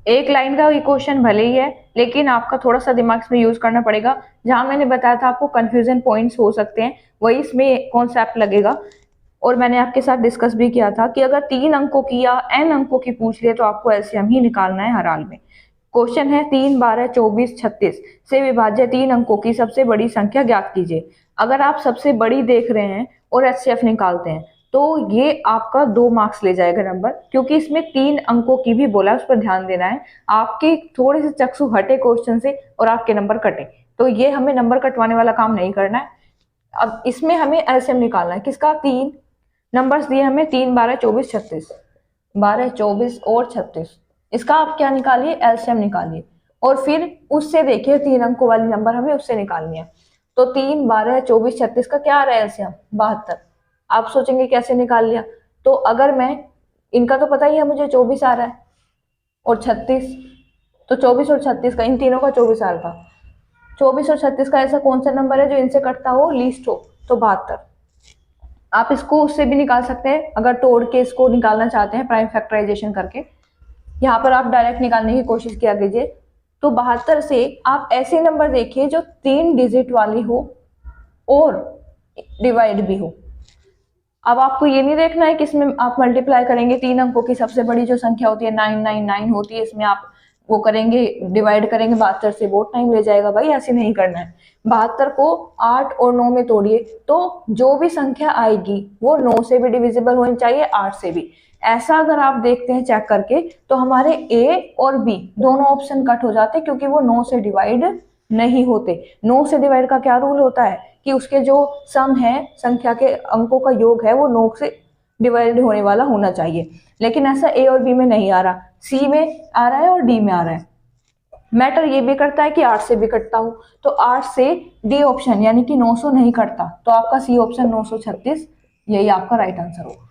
एक लाइन का ये क्वेश्चन भले ही है, लेकिन आपका थोड़ा सा दिमाग इसमें यूज करना पड़ेगा। जहां मैंने बताया था आपको कंफ्यूजन पॉइंट्स हो सकते हैं, वही इसमें कॉन्सेप्ट लगेगा। और मैंने आपके साथ डिस्कस भी किया था कि अगर 3 अंकों की या n अंकों की पूछ लिए तो आपको एलसीएम ही निकालना है हर हाल में। क्वेश्चन है 3 12 24 36 से विभाज्य 3 अंकों की सबसे बड़ी संख्या ज्ञात कीजिए। अगर आप सबसे बड़ी देख रहे हैं और एचसीएफ निकालते हैं तो ये आपका 2 मार्क्स ले जाएगा नंबर, क्योंकि इसमें 3 अंकों की भी बोला है, उस पर ध्यान देना है। आपके थोड़े से चक्षु हटे क्वेश्चन से और आपके नंबर कटे, तो ये हमें नंबर कटवाने वाला काम नहीं करना है। अब इसमें हमें एलसीएम निकालना है, किसका, 3 नंबर्स दिए हमें 3, 12, 24, 36, 12, 24 और 36। इसका आप क्या निकालिए, एलसीएम निकालिए, और फिर उससे देखिए 3 अंकों वाली नंबर हमें उससे निकालनी है। तो 3, 12, 24, 36 का क्या आ रहा है एलसीएम, 72। आप सोचेंगे कैसे निकाल लिया, तो अगर मैं, इनका तो पता ही है मुझे 24 आ रहा है और 36, तो 24 और 36 का, इन तीनों का 24 आ रहा था। 24 और 36 का ऐसा कौन सा नंबर है जो इनसे कटता हो, लीस्ट हो, तो 72। आप इसको उससे भी निकाल सकते हैं, अगर तोड़ के इसको निकालना चाहते हैं प्राइम फैक्टराइजेशन करके। यहाँ पर आप डायरेक्ट निकालने की कोशिश किया कीजिए। तो 72 से आप ऐसे नंबर देखिए जो 3 डिजिट वाली हो और डिवाइड भी हो। अब आपको ये नहीं देखना है कि इसमें आप मल्टीप्लाई करेंगे 3 अंकों की सबसे बड़ी जो संख्या होती है 999 होती है, इसमें आप वो करेंगे, डिवाइड करेंगे 72 से, बहुत टाइम ले जाएगा भाई, ऐसे नहीं करना है। 72 को 8 और 9 में तोड़िए, तो जो भी संख्या आएगी वो 9 से भी डिविजिबल होनी चाहिए, 8 से भी। ऐसा अगर आप देखते हैं चेक करके, तो हमारे ए और बी दोनों ऑप्शन कट हो जाते हैं, क्योंकि वो 9 से डिवाइड नहीं होते। 9 से डिवाइड का क्या रूल होता है कि उसके जो सम है, संख्या के अंकों का योग है, वो 9 से डिवाइड होने वाला होना चाहिए। लेकिन ऐसा ए और बी में नहीं आ रहा, सी में आ रहा है और डी में आ रहा है। मैटर ये भी करता है कि 8 से भी कटता हो, तो 8 से डी ऑप्शन यानी कि 900 नहीं कटता, तो आपका सी ऑप्शन 936 यही आपका राइट आंसर होगा।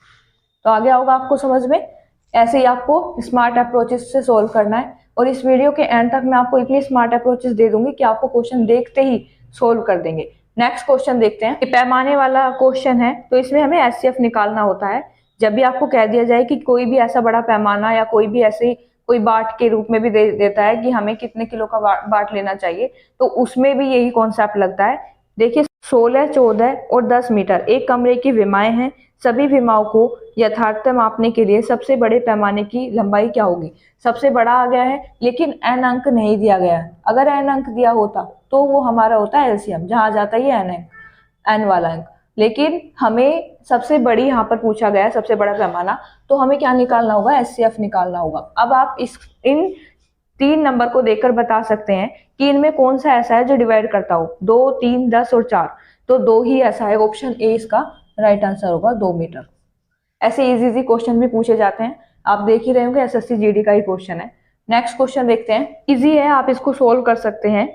तो आगे होगा आपको समझ में। ऐसे ही आपको स्मार्ट अप्रोचेस से सोल्व करना है, और इस वीडियो के एंड तक मैं आपको इतनी स्मार्ट अप्रोचेस दे दूंगी कि आपको क्वेश्चन देखते ही सोल्व कर देंगे। नेक्स्ट क्वेश्चन देखते हैं। पैमाने वाला क्वेश्चन है, तो इसमें हमें एचसीएफ निकालना होता है। जब भी आपको कह दिया जाए कि कोई भी ऐसा बड़ा पैमाना या कोई भी ऐसे कोई बाट के रूप में भी देता है कि हमें कितने किलो का बाट लेना चाहिए, तो उसमें भी यही कॉन्सेप्ट लगता है। देखिए 16, 14 और 10 मीटर एक कमरे की विमाएं हैं। सभी विमाओं को यथार्थ मापने के लिए सबसे बड़े पैमाने की लंबाई क्या होगी। सबसे बड़ा आ गया है, लेकिन एन अंक नहीं दिया गया है। अगर एन अंक दिया होता तो वो हमारा होता है एलसीएम, जहां जाता है एन अंक, एन वाला अंक। लेकिन हमें सबसे बड़ी यहाँ पर पूछा गया है, सबसे बड़ा पैमाना, तो हमें क्या निकालना होगा, एचसीएफ निकालना होगा। अब आप इन 3 नंबर को देखकर बता सकते हैं कि इनमें कौन सा ऐसा है जो डिवाइड करता हो, 2, 3, 10 और 4। तो 2 ही ऐसा है, ऑप्शन ए इसका राइट आंसर होगा, 2 मीटर। ऐसे इजी क्वेश्चन भी पूछे जाते हैं, आप देख ही रहे होंगे, एसएससी जीडी का ही क्वेश्चन है। नेक्स्ट क्वेश्चन देखते हैं, इजी है, आप इसको सोल्व कर सकते हैं।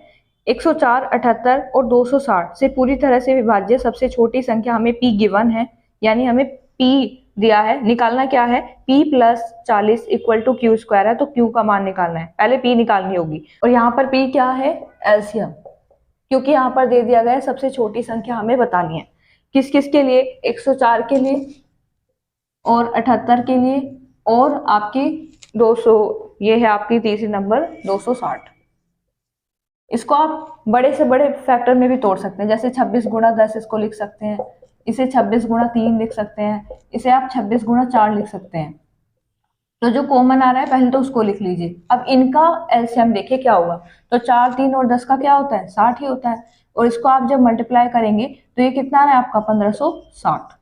104, 78 और 260 से पूरी तरह से विभाज्य सबसे छोटी संख्या हमें पी गिवन है, यानी हमें पी दिया है। निकालना क्या है, p plus 40 equal to q square है, तो q का मान निकालना है, पहले p निकालनी होगी। और यहाँ पर p क्या है, एलसीएम, क्योंकि यहाँ पर दे दिया गया है सबसे छोटी संख्या हमें बतानी है। किस किस के लिए, 104 के लिए और 78 के लिए और आपकी 200, ये है आपकी तीसरी नंबर 260। इसको आप बड़े से बड़े फैक्टर में भी तोड़ सकते हैं, जैसे 26 गुणा 10 इसको लिख सकते हैं, इसे 26 गुणा 3 लिख सकते हैं, इसे आप 26 गुणा 4 लिख सकते हैं। तो जो कॉमन आ रहा है पहले तो उसको लिख लीजिए। अब इनका एलसीएम देखिए क्या होगा, तो 4, 3 और 10 का क्या होता है, 60 ही होता है। और इसको आप जब मल्टीप्लाई करेंगे तो ये कितना आ रहा है आपका, 1560।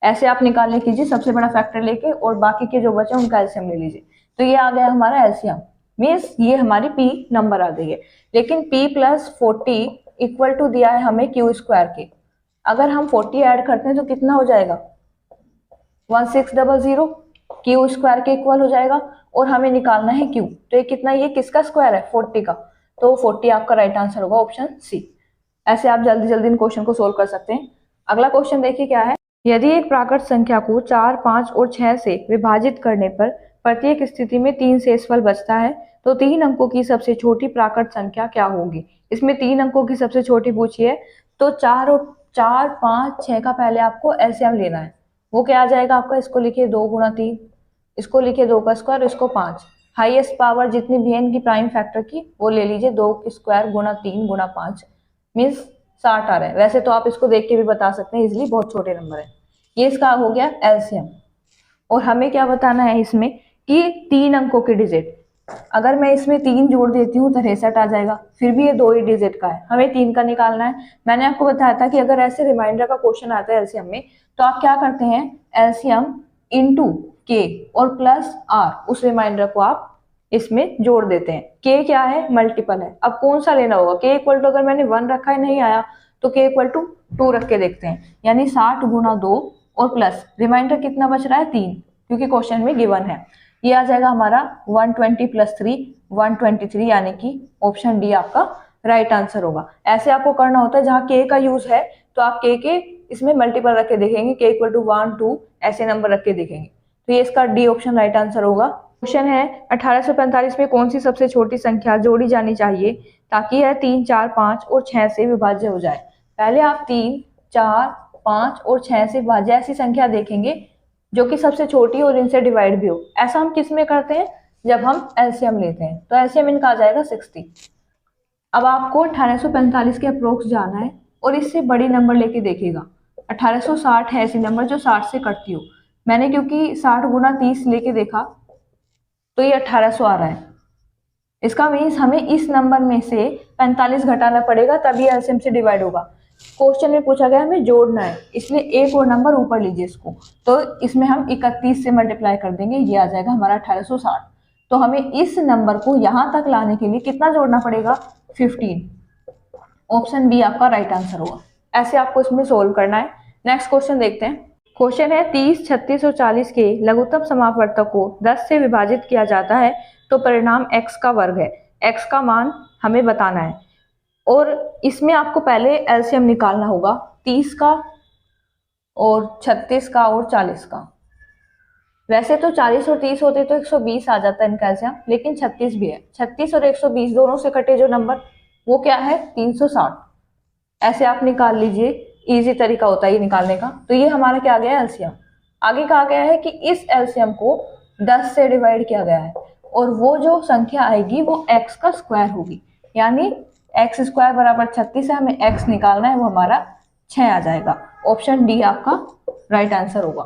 ऐसे आप निकालने कीजिए सबसे बड़ा फैक्टर लेके, और बाकी के जो बचे उनका एलसीएम ले लीजिए। तो ये आ गया हमारा एलसीएम, मीन्स ये हमारी पी नंबर आ गई है। लेकिन p प्लस 40 इक्वल टू दिया है हमें क्यू स्क्वायर के। अगर हम 40 ऐड करते हैं तो कितना हो जाएगा, 1600, क्यू स्क्वायर के इक्वल हो जाएगा। और हमें निकालना है क्यू, तो ये कितना, ये किसका स्क्वायर है, 40 का, तो 40 आपका राइट आंसर होगा, ऑप्शन सी। ऐसे आप जल्दी जल्दी इन क्वेश्चन को सोल्व कर सकते हैं। अगला क्वेश्चन देखिए क्या है, यदि एक प्राकृत संख्या को 4, 5 और 6 से विभाजित करने पर प्रत्येक स्थिति में 3 शेषफल बचता है, तो 3 अंकों की सबसे छोटी प्राकृत संख्या क्या होगी। इसमें 3 अंकों की सबसे छोटी पूछी है, तो 4, 5, 6 का पहले आपको एलसीएम लेना है। वो क्या आ जाएगा आपका, इसको लिखिए 2 गुणा 3, इसको लिखिए 2 का स्क्वायर, इसको 5। हाईएस्ट पावर जितनी भी है इनकी प्राइम फैक्टर की, वो ले लीजिए, 2 की स्क्वायर गुणा 3 गुणा 5 मीन्स 60 आ रहा है। वैसे तो आप इसको देख के भी बता सकते हैं इजिली, बहुत छोटे नंबर है। ये इसका हो गया एलसीएम। और हमें क्या बताना है इसमें कि 3 अंकों के डिजिट, अगर मैं इसमें 3 जोड़ देती हूँ तो 63 आ जाएगा, फिर भी ये 2 ही डिजिट का है, हमें 3 का निकालना है। मैंने आपको बताया था कि अगर ऐसे रिमाइंडर का क्वेश्चन आता है एलसीएम में, तो आप क्या करते हैं, एलसीएम इनटू के और प्लस आर, उस रिमाइंडर को आप इसमें जोड़ देते हैं। के क्या है, मल्टीपल है। अब कौन सा लेना होगा, के इक्वल टू, अगर मैंने 1 रखा है नहीं आया, तो के इक्वल टू 2 रख के देखते हैं, यानी 60 गुणा 2 और प्लस रिमाइंडर कितना बच रहा है 3, क्योंकि क्वेश्चन में गिवन है। ये आ जाएगा हमारा 120 + 3 123, यानी कि ऑप्शन डी आपका राइट आंसर होगा। ऐसे आपको करना होता है, जहाँ के का यूज है तो आप के इसमें मल्टीपल रख के देखेंगे, के = 1 2 ऐसे नंबर रख के देखेंगे, तो ये इसका डी ऑप्शन राइट आंसर होगा। क्वेश्चन है 1845 में कौन सी सबसे छोटी संख्या जोड़ी जानी चाहिए ताकि यह 3 4 5 और 6 से विभाज्य हो जाए। पहले आप 3 4 5 और 6 से विभाज्य ऐसी संख्या देखेंगे जो कि सबसे छोटी और इनसे डिवाइड भी हो। ऐसा हम किस में करते हैं, जब हम एलसीएम लेते हैं, तो एलसीएम इनका आ जाएगा 60। अब आपको 1845 के अप्रोक्स जाना है और इससे बड़ी नंबर लेके देखिएगा। 1860 है ऐसी नंबर जो 60 से कटती हो। मैंने क्योंकि 60 × 30 लेके देखा तो ये 1800 आ रहा है। इसका मीन्स हमें इस नंबर में से 45 घटाना पड़ेगा, तभी एलसीएम से डिवाइड होगा। क्वेश्चन में पूछा गया हमें जोड़ना है, इसलिए एक और नंबर ऊपर लीजिए इसको, तो इसमें हम 31 से मल्टीप्लाई कर देंगे, ये आ जाएगा हमारा 1860। तो हमें इस नंबर को यहां तक लाने के लिए कितना जोड़ना पड़ेगा, 15। ऑप्शन बी आपका राइट आंसर होगा। ऐसे आपको इसमें सोल्व करना है। नेक्स्ट क्वेश्चन देखते हैं। क्वेश्चन है 30 36 और 40 के लघुत्तम समापवर्तक को 10 से विभाजित किया जाता है तो परिणाम x का वर्ग है। x का मान हमें बताना है और इसमें आपको पहले एलसीएम निकालना होगा 30 का और 36 का और 40 का। वैसे तो 40 और 30 होते तो 120 आ जाता है इनका एलसीएम, लेकिन 36 भी है। 36 और 120 दोनों से कटे जो नंबर वो क्या है, 360। ऐसे आप निकाल लीजिए, इजी तरीका होता है ये निकालने का। तो ये हमारा क्या आ गया है एलसीएम। आगे कहा गया है कि इस एलसीएम को 10 से डिवाइड किया गया है और वो जो संख्या आएगी वो x का स्क्वायर होगी, यानी x² = 36 है, हमें x निकालना है, वो हमारा 6 आ जाएगा। ऑप्शन डी आपका राइट आंसर होगा।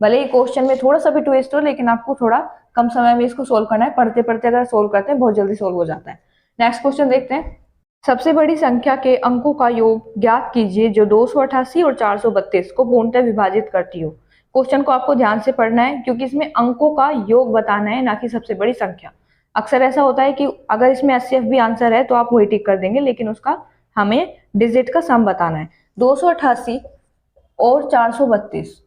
भले ही क्वेश्चन में थोड़ा सा भी ट्विस्ट हो, लेकिन आपको थोड़ा कम समय में इसको सोल्व करना है। पढ़ते पढ़ते अगर सोल्व करते हैं बहुत जल्दी सोल्व हो जाता है। नेक्स्ट क्वेश्चन देखते हैं। सबसे बड़ी संख्या के अंकों का योग ज्ञात कीजिए जो 288 और 432 को पूर्णतः विभाजित करती हो। क्वेश्चन को आपको ध्यान से पढ़ना है क्योंकि इसमें अंकों का योग बताना है, ना कि सबसे बड़ी संख्या। अक्सर ऐसा होता है कि अगर इसमें एचसीएफ भी आंसर है तो आप वही टिक कर देंगे, लेकिन उसका हमें डिजिट का सम बताना है। 288 और 432,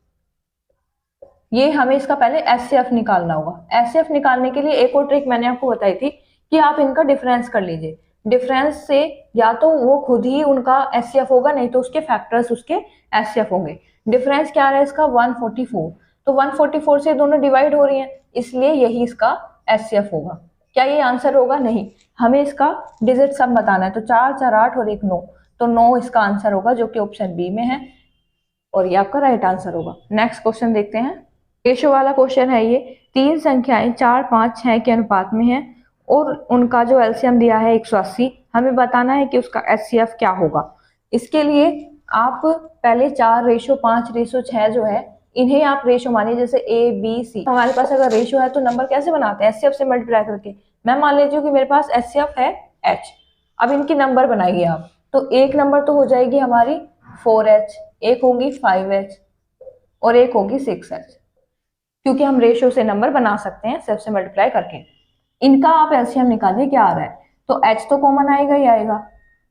ये हमें इसका पहले एचसीएफ निकालना होगा। एचसीएफ निकालने के लिए एक और ट्रिक मैंने आपको बताई थी कि आप इनका डिफरेंस कर लीजिए। डिफरेंस से या तो वो खुद ही उनका एचसीएफ होगा, नहीं तो उसके फैक्टर्स उसके एचसीएफ होंगे। डिफरेंस क्या है इसका, 144। तो 144 से दोनों डिवाइड हो रही हैं, इसलिए यही इसका एचसीएफ होगा। क्या ये आंसर होगा? नहीं, हमें इसका डिजिट सम बताना है। तो 4 4 8 और 1 9, तो 9 इसका आंसर होगा, जो कि ऑप्शन बी में है और ये आपका राइट आंसर होगा। नेक्स्ट क्वेश्चन देखते हैं। रेशो वाला क्वेश्चन है ये। 3 संख्याएं 4 5 6 के अनुपात में है और उनका जो एलसीएम दिया है 180। हमें बताना है कि उसका एचसीएफ क्या होगा। इसके लिए आप पहले 4:5:6 जो है, इन्हें आप रेशो मानिए। जैसे ए बी सी, हमारे पास अगर रेशो है तो नंबर कैसे बनाते हैं, एचसीएफ से मल्टीप्लाई करके। मैं मान लेती हूँ कि मेरे पास एचसीएफ है एच। अब इनकी नंबर बनाइए आप, तो एक नंबर तो हो जाएगी हमारी 4h, एक होगी 5h और एक होगी 6h, क्योंकि हम रेशो से नंबर बना सकते हैं सेल्फ से मल्टीप्लाई करके। इनका आप एलसीएम निकालिए क्या आ रहा है, तो h तो कॉमन आएगा ही आएगा,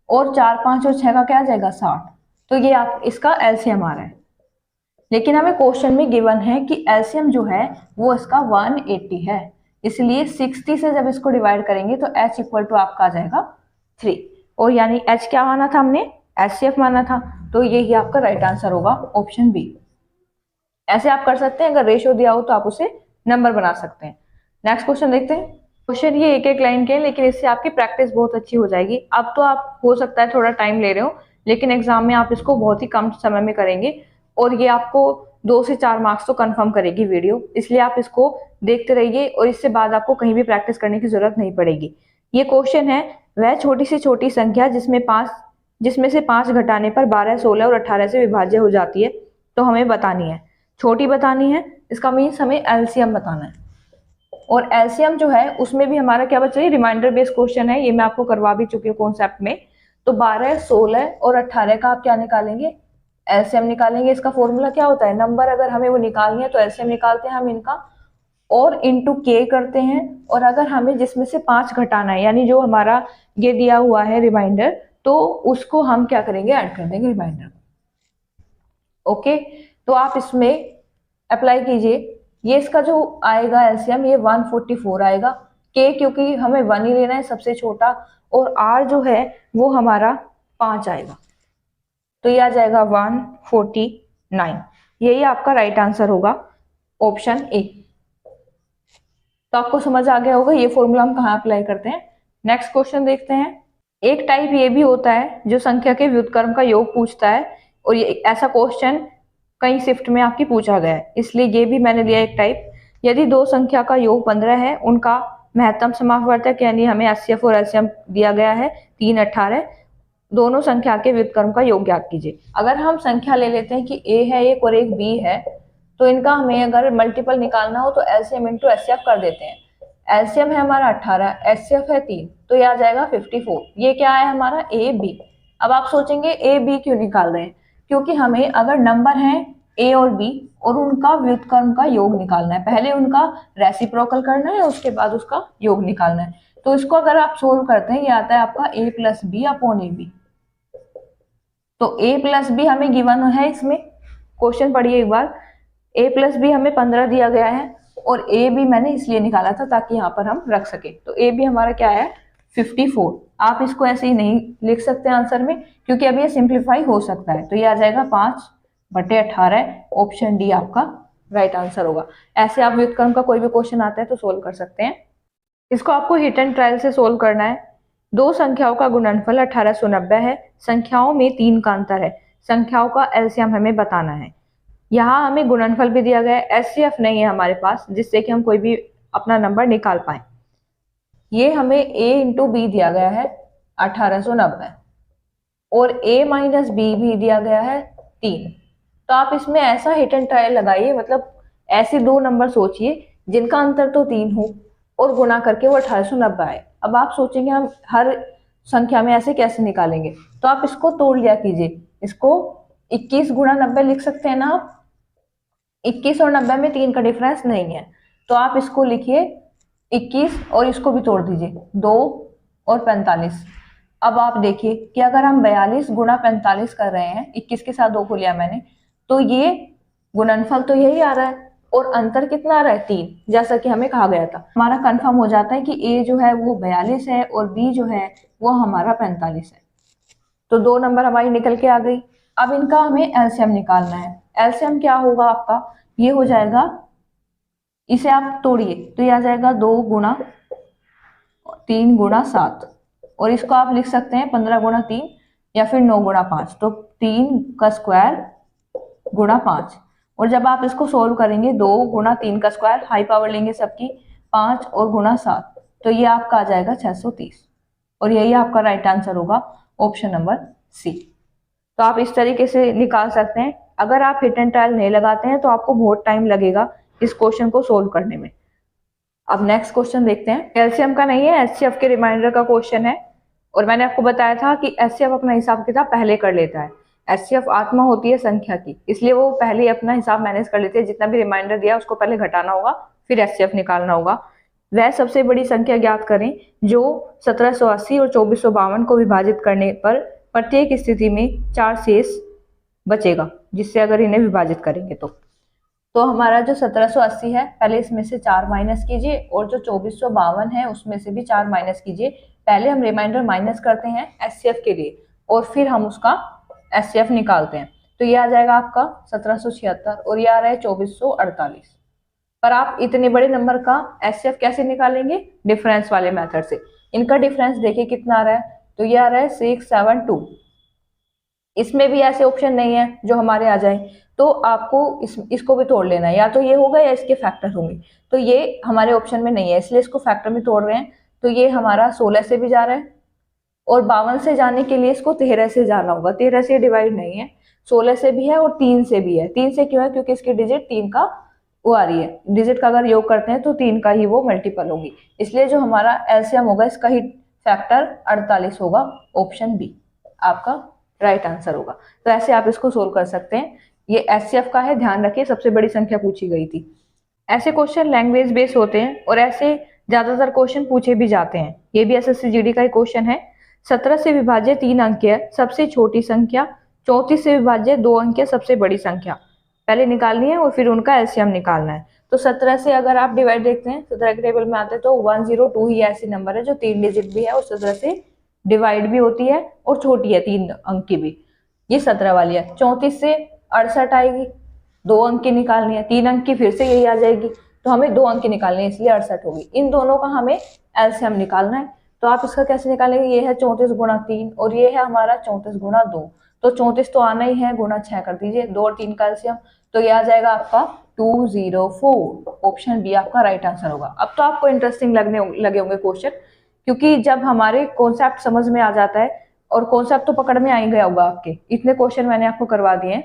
और 4 5 और 6 का क्या आ जाएगा 60। तो ये आप इसका एलसीएम आ रहा है। लेकिन हमें क्वेश्चन में गिवन है कि एलसीएम जो है वो इसका 180 है, इसलिए 60 से जब इसको डिवाइड करेंगे तो h = आपका आ जाएगा 3। और यानी h क्या माना था हमने, एचसीएफ माना था, तो यही आपका राइट आंसर होगा, ऑप्शन बी। ऐसे आप कर सकते हैं, अगर रेशो दिया हो तो आप उसे नंबर बना सकते हैं। नेक्स्ट क्वेश्चन देखते हैं। क्वेश्चन ये एक एक लाइन के हैं, लेकिन इससे आपकी प्रैक्टिस बहुत अच्छी हो जाएगी। अब तो आप हो सकता है थोड़ा टाइम ले रहे हो, लेकिन एग्जाम में आप इसको बहुत ही कम समय में करेंगे और ये आपको 2 से 4 मार्क्स तो कंफर्म करेगी वीडियो, इसलिए आप इसको देखते रहिए और इससे बाद आपको कहीं भी प्रैक्टिस करने की जरूरत नहीं पड़ेगी। ये क्वेश्चन है, वह छोटी से छोटी संख्या जिसमें से 5 घटाने पर 12 16 और 18 से विभाज्य हो जाती है, तो हमें बतानी है, छोटी बतानी है। इसका मीन्स हमें एलसीएम बताना है, और एलसीएम जो है उसमें भी हमारा क्या बचा है, रिमाइंडर बेस्ड क्वेश्चन है, ये मैं आपको करवा भी चुकी हूँ कॉन्सेप्ट में। तो 12 16 और 18 का आप क्या निकालेंगे, एलसीएम निकालेंगे। इसका फॉर्मूला क्या होता है, नंबर अगर हमें वो निकालनी है तो एलसीएम निकालते हैं हम इनका और इंटू के करते हैं, और अगर हमें जिसमें से 5 घटाना है, यानी जो हमारा ये दिया हुआ है रिमाइंडर, तो उसको हम क्या करेंगे, ऐड कर देंगे रिमाइंडर। ओके, तो आप इसमें अप्लाई कीजिए। ये इसका जो आएगा एलसीएम ये 144 आएगा। के क्योंकि हमें 1 ही लेना है सबसे छोटा, और आर जो है वो हमारा 5 आएगा, तो ये आ जाएगा 149। यही आपका राइट आंसर होगा ऑप्शन ए। तो आपको समझ आ गया होगा ये फॉर्मूला हम कहाँ अप्लाई करते हैं। नेक्स्ट क्वेश्चन देखते हैं। एक टाइप ये भी होता है जो संख्या के व्युत्क्रम का योग पूछता है, और ये ऐसा क्वेश्चन कई शिफ्ट में आपकी पूछा गया है, इसलिए ये भी मैंने लिया एक टाइप। यदि दो संख्या का योग 15 है, उनका महत्तम समापवर्तक यानी हमें एचसीएफ और एलसीएम दिया गया है 3, 18, दोनों संख्या के व्युत्क्रम का योग ज्ञात कीजिए। अगर हम संख्या ले लेते हैं कि ए है एक और एक बी है, तो इनका हमें अगर मल्टीपल निकालना हो तो एलसीएम इंटू एचसीएफ कर देते हैं। एलसीएम है हमारा 18, एचसीएफ है 3, तो ये आ जाएगा 54। ये क्या है हमारा ए बी। अब आप सोचेंगे ए बी क्यों निकाल रहे हैं, क्योंकि हमें अगर नंबर है ए और बी और उनका व्युत्क्रम का योग निकालना है, पहले उनका रेसिप्रोकल करना है उसके बाद उसका योग निकालना है। तो इसको अगर आप सोल्व करते हैं ये आता है आपका a plus b upon a b. तो ए प्लस बी हमें गिवन है, इसमें क्वेश्चन पढ़िए एक बार। ए प्लस बी हमें 15 दिया गया है और ए बी मैंने इसलिए निकाला था ताकि यहाँ पर हम रख सके। तो ए बी हमारा क्या है 54। आप इसको ऐसे ही नहीं लिख सकते आंसर में, क्योंकि अब ये सिंप्लीफाई हो सकता है। तो ये आ जाएगा 5/18, ऑप्शन डी आपका राइट आंसर होगा। ऐसे आप व्युत्क्रम का कोई भी क्वेश्चन आता है तो सोल्व कर सकते हैं। इसको आपको हिट एंड ट्रायल से सोल्व करना है। दो संख्याओं का गुणनफल 1890 है, संख्याओं में 3 का अंतर है, संख्याओं का एलसीएम हमें बताना है। यहाँ हमें गुणनफल भी दिया गया है, एचसीएफ नहीं है हमारे पास जिससे कि हम कोई भी अपना नंबर निकाल पाए। ये हमें a इंटू बी दिया गया है 1890 और a माइनस बी भी दिया गया है 3। तो आप इसमें ऐसा हिट एंड ट्रायल लगाइए, मतलब ऐसे दो नंबर सोचिए जिनका अंतर तो 3 हो और गुणा करके वो 1890 आए। अब आप सोचेंगे हम हर संख्या में ऐसे कैसे निकालेंगे, तो आप इसको तोड़ लिया कीजिए। इसको 21 गुणा 90 लिख सकते हैं ना आप। 21 और 90 में 3 का डिफरेंस नहीं है, तो आप इसको लिखिए 21 और इसको भी तोड़ दीजिए 2 और 45। अब आप देखिए कि अगर हम 42 गुणा 45 कर रहे हैं, 21 के साथ 2 को लिया मैंने, तो ये गुणनफल तो यही आ रहा है और अंतर कितना आ रहा है 3, जैसा कि हमें कहा गया था। हमारा कंफर्म हो जाता है कि ए जो है वो 42 है और बी जो है वो हमारा 45 है। तो 2 नंबर हमारी निकल के आ गई। अब इनका हमें एलसीएम निकालना है। एलसीएम क्या होगा आपका, ये हो जाएगा, इसे आप तोड़िए तो ये आ जाएगा 2 गुणा 3 गुणा 7, और इसको आप लिख सकते हैं 15 गुणा 3 या फिर 9 गुणा 5, तो 3 का स्क्वायर गुणा 5। और जब आप इसको सोल्व करेंगे 2 गुणा 3 का स्क्वायर, हाई पावर लेंगे सबकी, 5 और गुणा 7, तो ये आपका आ जाएगा 630 और यही आपका राइट आंसर होगा ऑप्शन नंबर सी। तो आप इस तरीके से निकाल सकते हैं। अगर आप हिट एंड ट्रायल नहीं लगाते हैं तो आपको बहुत टाइम लगेगा इस क्वेश्चन को सोल्व करने में। अब नेक्स्ट क्वेश्चन देखते हैं। एलसीएम का नहीं है, एचसीएफ के रिमाइंडर का क्वेश्चन है, और मैंने आपको बताया था कि एचसीएफ अपना हिसाब किताब पहले कर लेता है। एचसीएफ आत्मा होती है संख्या की, इसलिए वो पहले अपना हिसाब मैनेज कर लेते हैं। जितना भी रिमाइंडर दिया उसको पहले घटाना होगा, फिर एचसीएफ निकालना होगा। वह सबसे बड़ी संख्या ज्ञात करें जो 1780 और 2452 को विभाजित करने पर प्रत्येक स्थिति में 4 शेष बचेगा, जिससे अगर इन्हें विभाजित करेंगे तो हमारा जो 1780 है पहले इसमें से 4 माइनस कीजिए, और जो 2452 है उसमें से भी 4 माइनस कीजिए। पहले हम रिमाइंडर माइनस करते हैं एचसीएफ के लिए और फिर हम उसका एचसीएफ निकालते हैं। तो ये आ जाएगा आपका 1776 और ये आ रहा है 2448। पर आप इतने बड़े नंबर का एचसीएफ कैसे निकालेंगे, डिफरेंस वाले मेथड से। इनका डिफरेंस देखिए कितना आ रहा है, तो ये आ रहा है 672। इसमें भी ऐसे ऑप्शन नहीं है जो हमारे आ जाए, तो आपको इसको भी तोड़ लेना है, या तो ये होगा या इसके फैक्टर होंगे। तो ये हमारे ऑप्शन में नहीं है, इसलिए इसको फैक्टर में तोड़ रहे हैं। तो ये हमारा 16 से भी जा रहा है और 52 से जाने के लिए इसको 13 से जाना होगा। 13 से डिवाइड नहीं है, 16 से भी है और 3 से भी है। 3 से क्यों है, क्योंकि इसकी डिजिट 3 का वो आ रही है, डिजिट का अगर योग करते हैं तो 3 का ही वो मल्टीपल होगी। इसलिए जो हमारा एलसीएम होगा इसका ही फैक्टर 48 होगा, ऑप्शन बी आपका राइट आंसर होगा। तो ऐसे आप इसको सोल्व कर सकते हैं। ये एचसीएफ का है, ध्यान रखिए सबसे बड़ी संख्या पूछी गई थी। ऐसे क्वेश्चन लैंग्वेज बेस्ड होते हैं और ऐसे ज्यादातर क्वेश्चन पूछे भी जाते हैं। ये भी एसएससी जीडी का ही क्वेश्चन है। 17 से विभाज्य 3 अंकीय सबसे छोटी संख्या, 34 से विभाज्य 2 अंकीय सबसे बड़ी संख्या। पहले निकालनी है और फिर उनका एलसीएम निकालना है। तो 17 से अगर आप डिवाइड देखते हैं 17 के टेबल में आते हैं तो 102 ही ऐसी नंबर है जो 3 डिजिट भी है और 17 से डिवाइड भी होती है और छोटी है 3 अंक की भी, ये 17 वाली है। 34 से 68 आएगी, 2 अंक की निकालनी है, 3 अंक की फिर से यही आ जाएगी, तो हमें 2 अंक की निकालनी है इसलिए 68 होगी। इन दोनों का हमें एलसीएम निकालना है। तो आप इसका कैसे निकालेंगे, ये है 34 गुणा 3 और ये है हमारा 34 गुणा 2, तो 34 तो आना ही है, गुणा 6 कर दीजिए, 2 और 3 का एलसीएम, तो ये आ जाएगा आपका 204। ऑप्शन बी आपका राइट आंसर होगा। अब तो आपको इंटरेस्टिंग लगे होंगे क्वेश्चन, क्योंकि जब हमारे कॉन्सेप्ट समझ में आ जाता है, और कॉन्सेप्ट तो पकड़ में आ ही गया होगा आपके, इतने क्वेश्चन मैंने आपको करवा दिए हैं,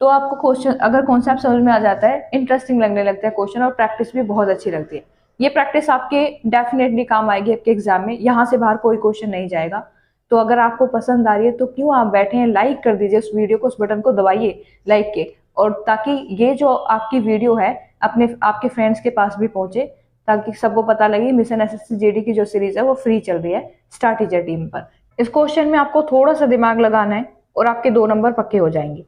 तो आपको क्वेश्चन अगर कॉन्सेप्ट समझ में आ जाता है, इंटरेस्टिंग लगने लगता है क्वेश्चन, और प्रैक्टिस भी बहुत अच्छी लगती है। ये प्रैक्टिस आपके डेफिनेटली काम आएगी आपके एग्जाम में, यहाँ से बाहर कोई क्वेश्चन नहीं जाएगा। तो अगर आपको पसंद आ रही है तो क्यों आप बैठे हैं, लाइक कर दीजिए उस वीडियो को, उस बटन को दबाइए लाइक के, और ताकि ये जो आपकी वीडियो है आपके फ्रेंड्स के पास भी पहुंचे, ताकि सबको पता लगे मिशन एसएससी जीडी की जो सीरीज है वो फ्री चल रही है स्टार टीचर टीम पर। इस क्वेश्चन में आपको थोड़ा सा दिमाग लगाना है और आपके 2 नंबर पक्के हो जाएंगे।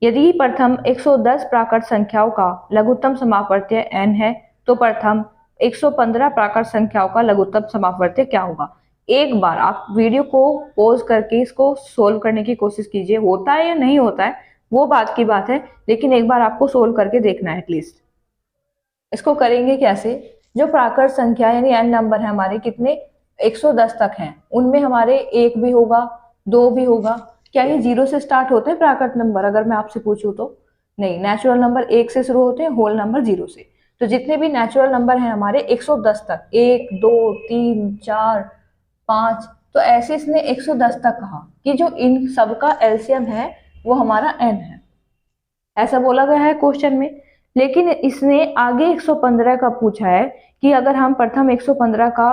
यदि प्रथम 110 प्राकृत संख्याओं का लघुत्तम समापवर्त्य n है तो प्रथम 115 प्राकृत संख्याओं का लघुत्तम समापवर्त्य क्या होगा। एक बार आप वीडियो को पॉज करके इसको सोल्व करने की कोशिश कीजिए, होता है या नहीं होता है वो बात की बात है, लेकिन एक बार आपको सोल्व करके देखना है एटलीस्ट। इसको करेंगे कैसे, जो प्राकृत संख्या यानी n नंबर है हमारे कितने 110 तक हैं, उनमें हमारे 1 भी होगा 2 भी होगा। क्या ये 0 से स्टार्ट होते हैं प्राकृत नंबर, अगर मैं आपसे पूछूं तो नहीं, नेचुरल नंबर 1 से शुरू होते हैं, होल नंबर 0 से। तो जितने भी नेचुरल नंबर हैं हमारे 110 तक, 1 2 3 4 5, तो ऐसे इसने 110 तक कहा कि जो इन सबका एलसीएम है वो हमारा n है, ऐसा बोला गया है क्वेश्चन में। लेकिन इसने आगे 115 का पूछा है कि अगर हम प्रथम 115 का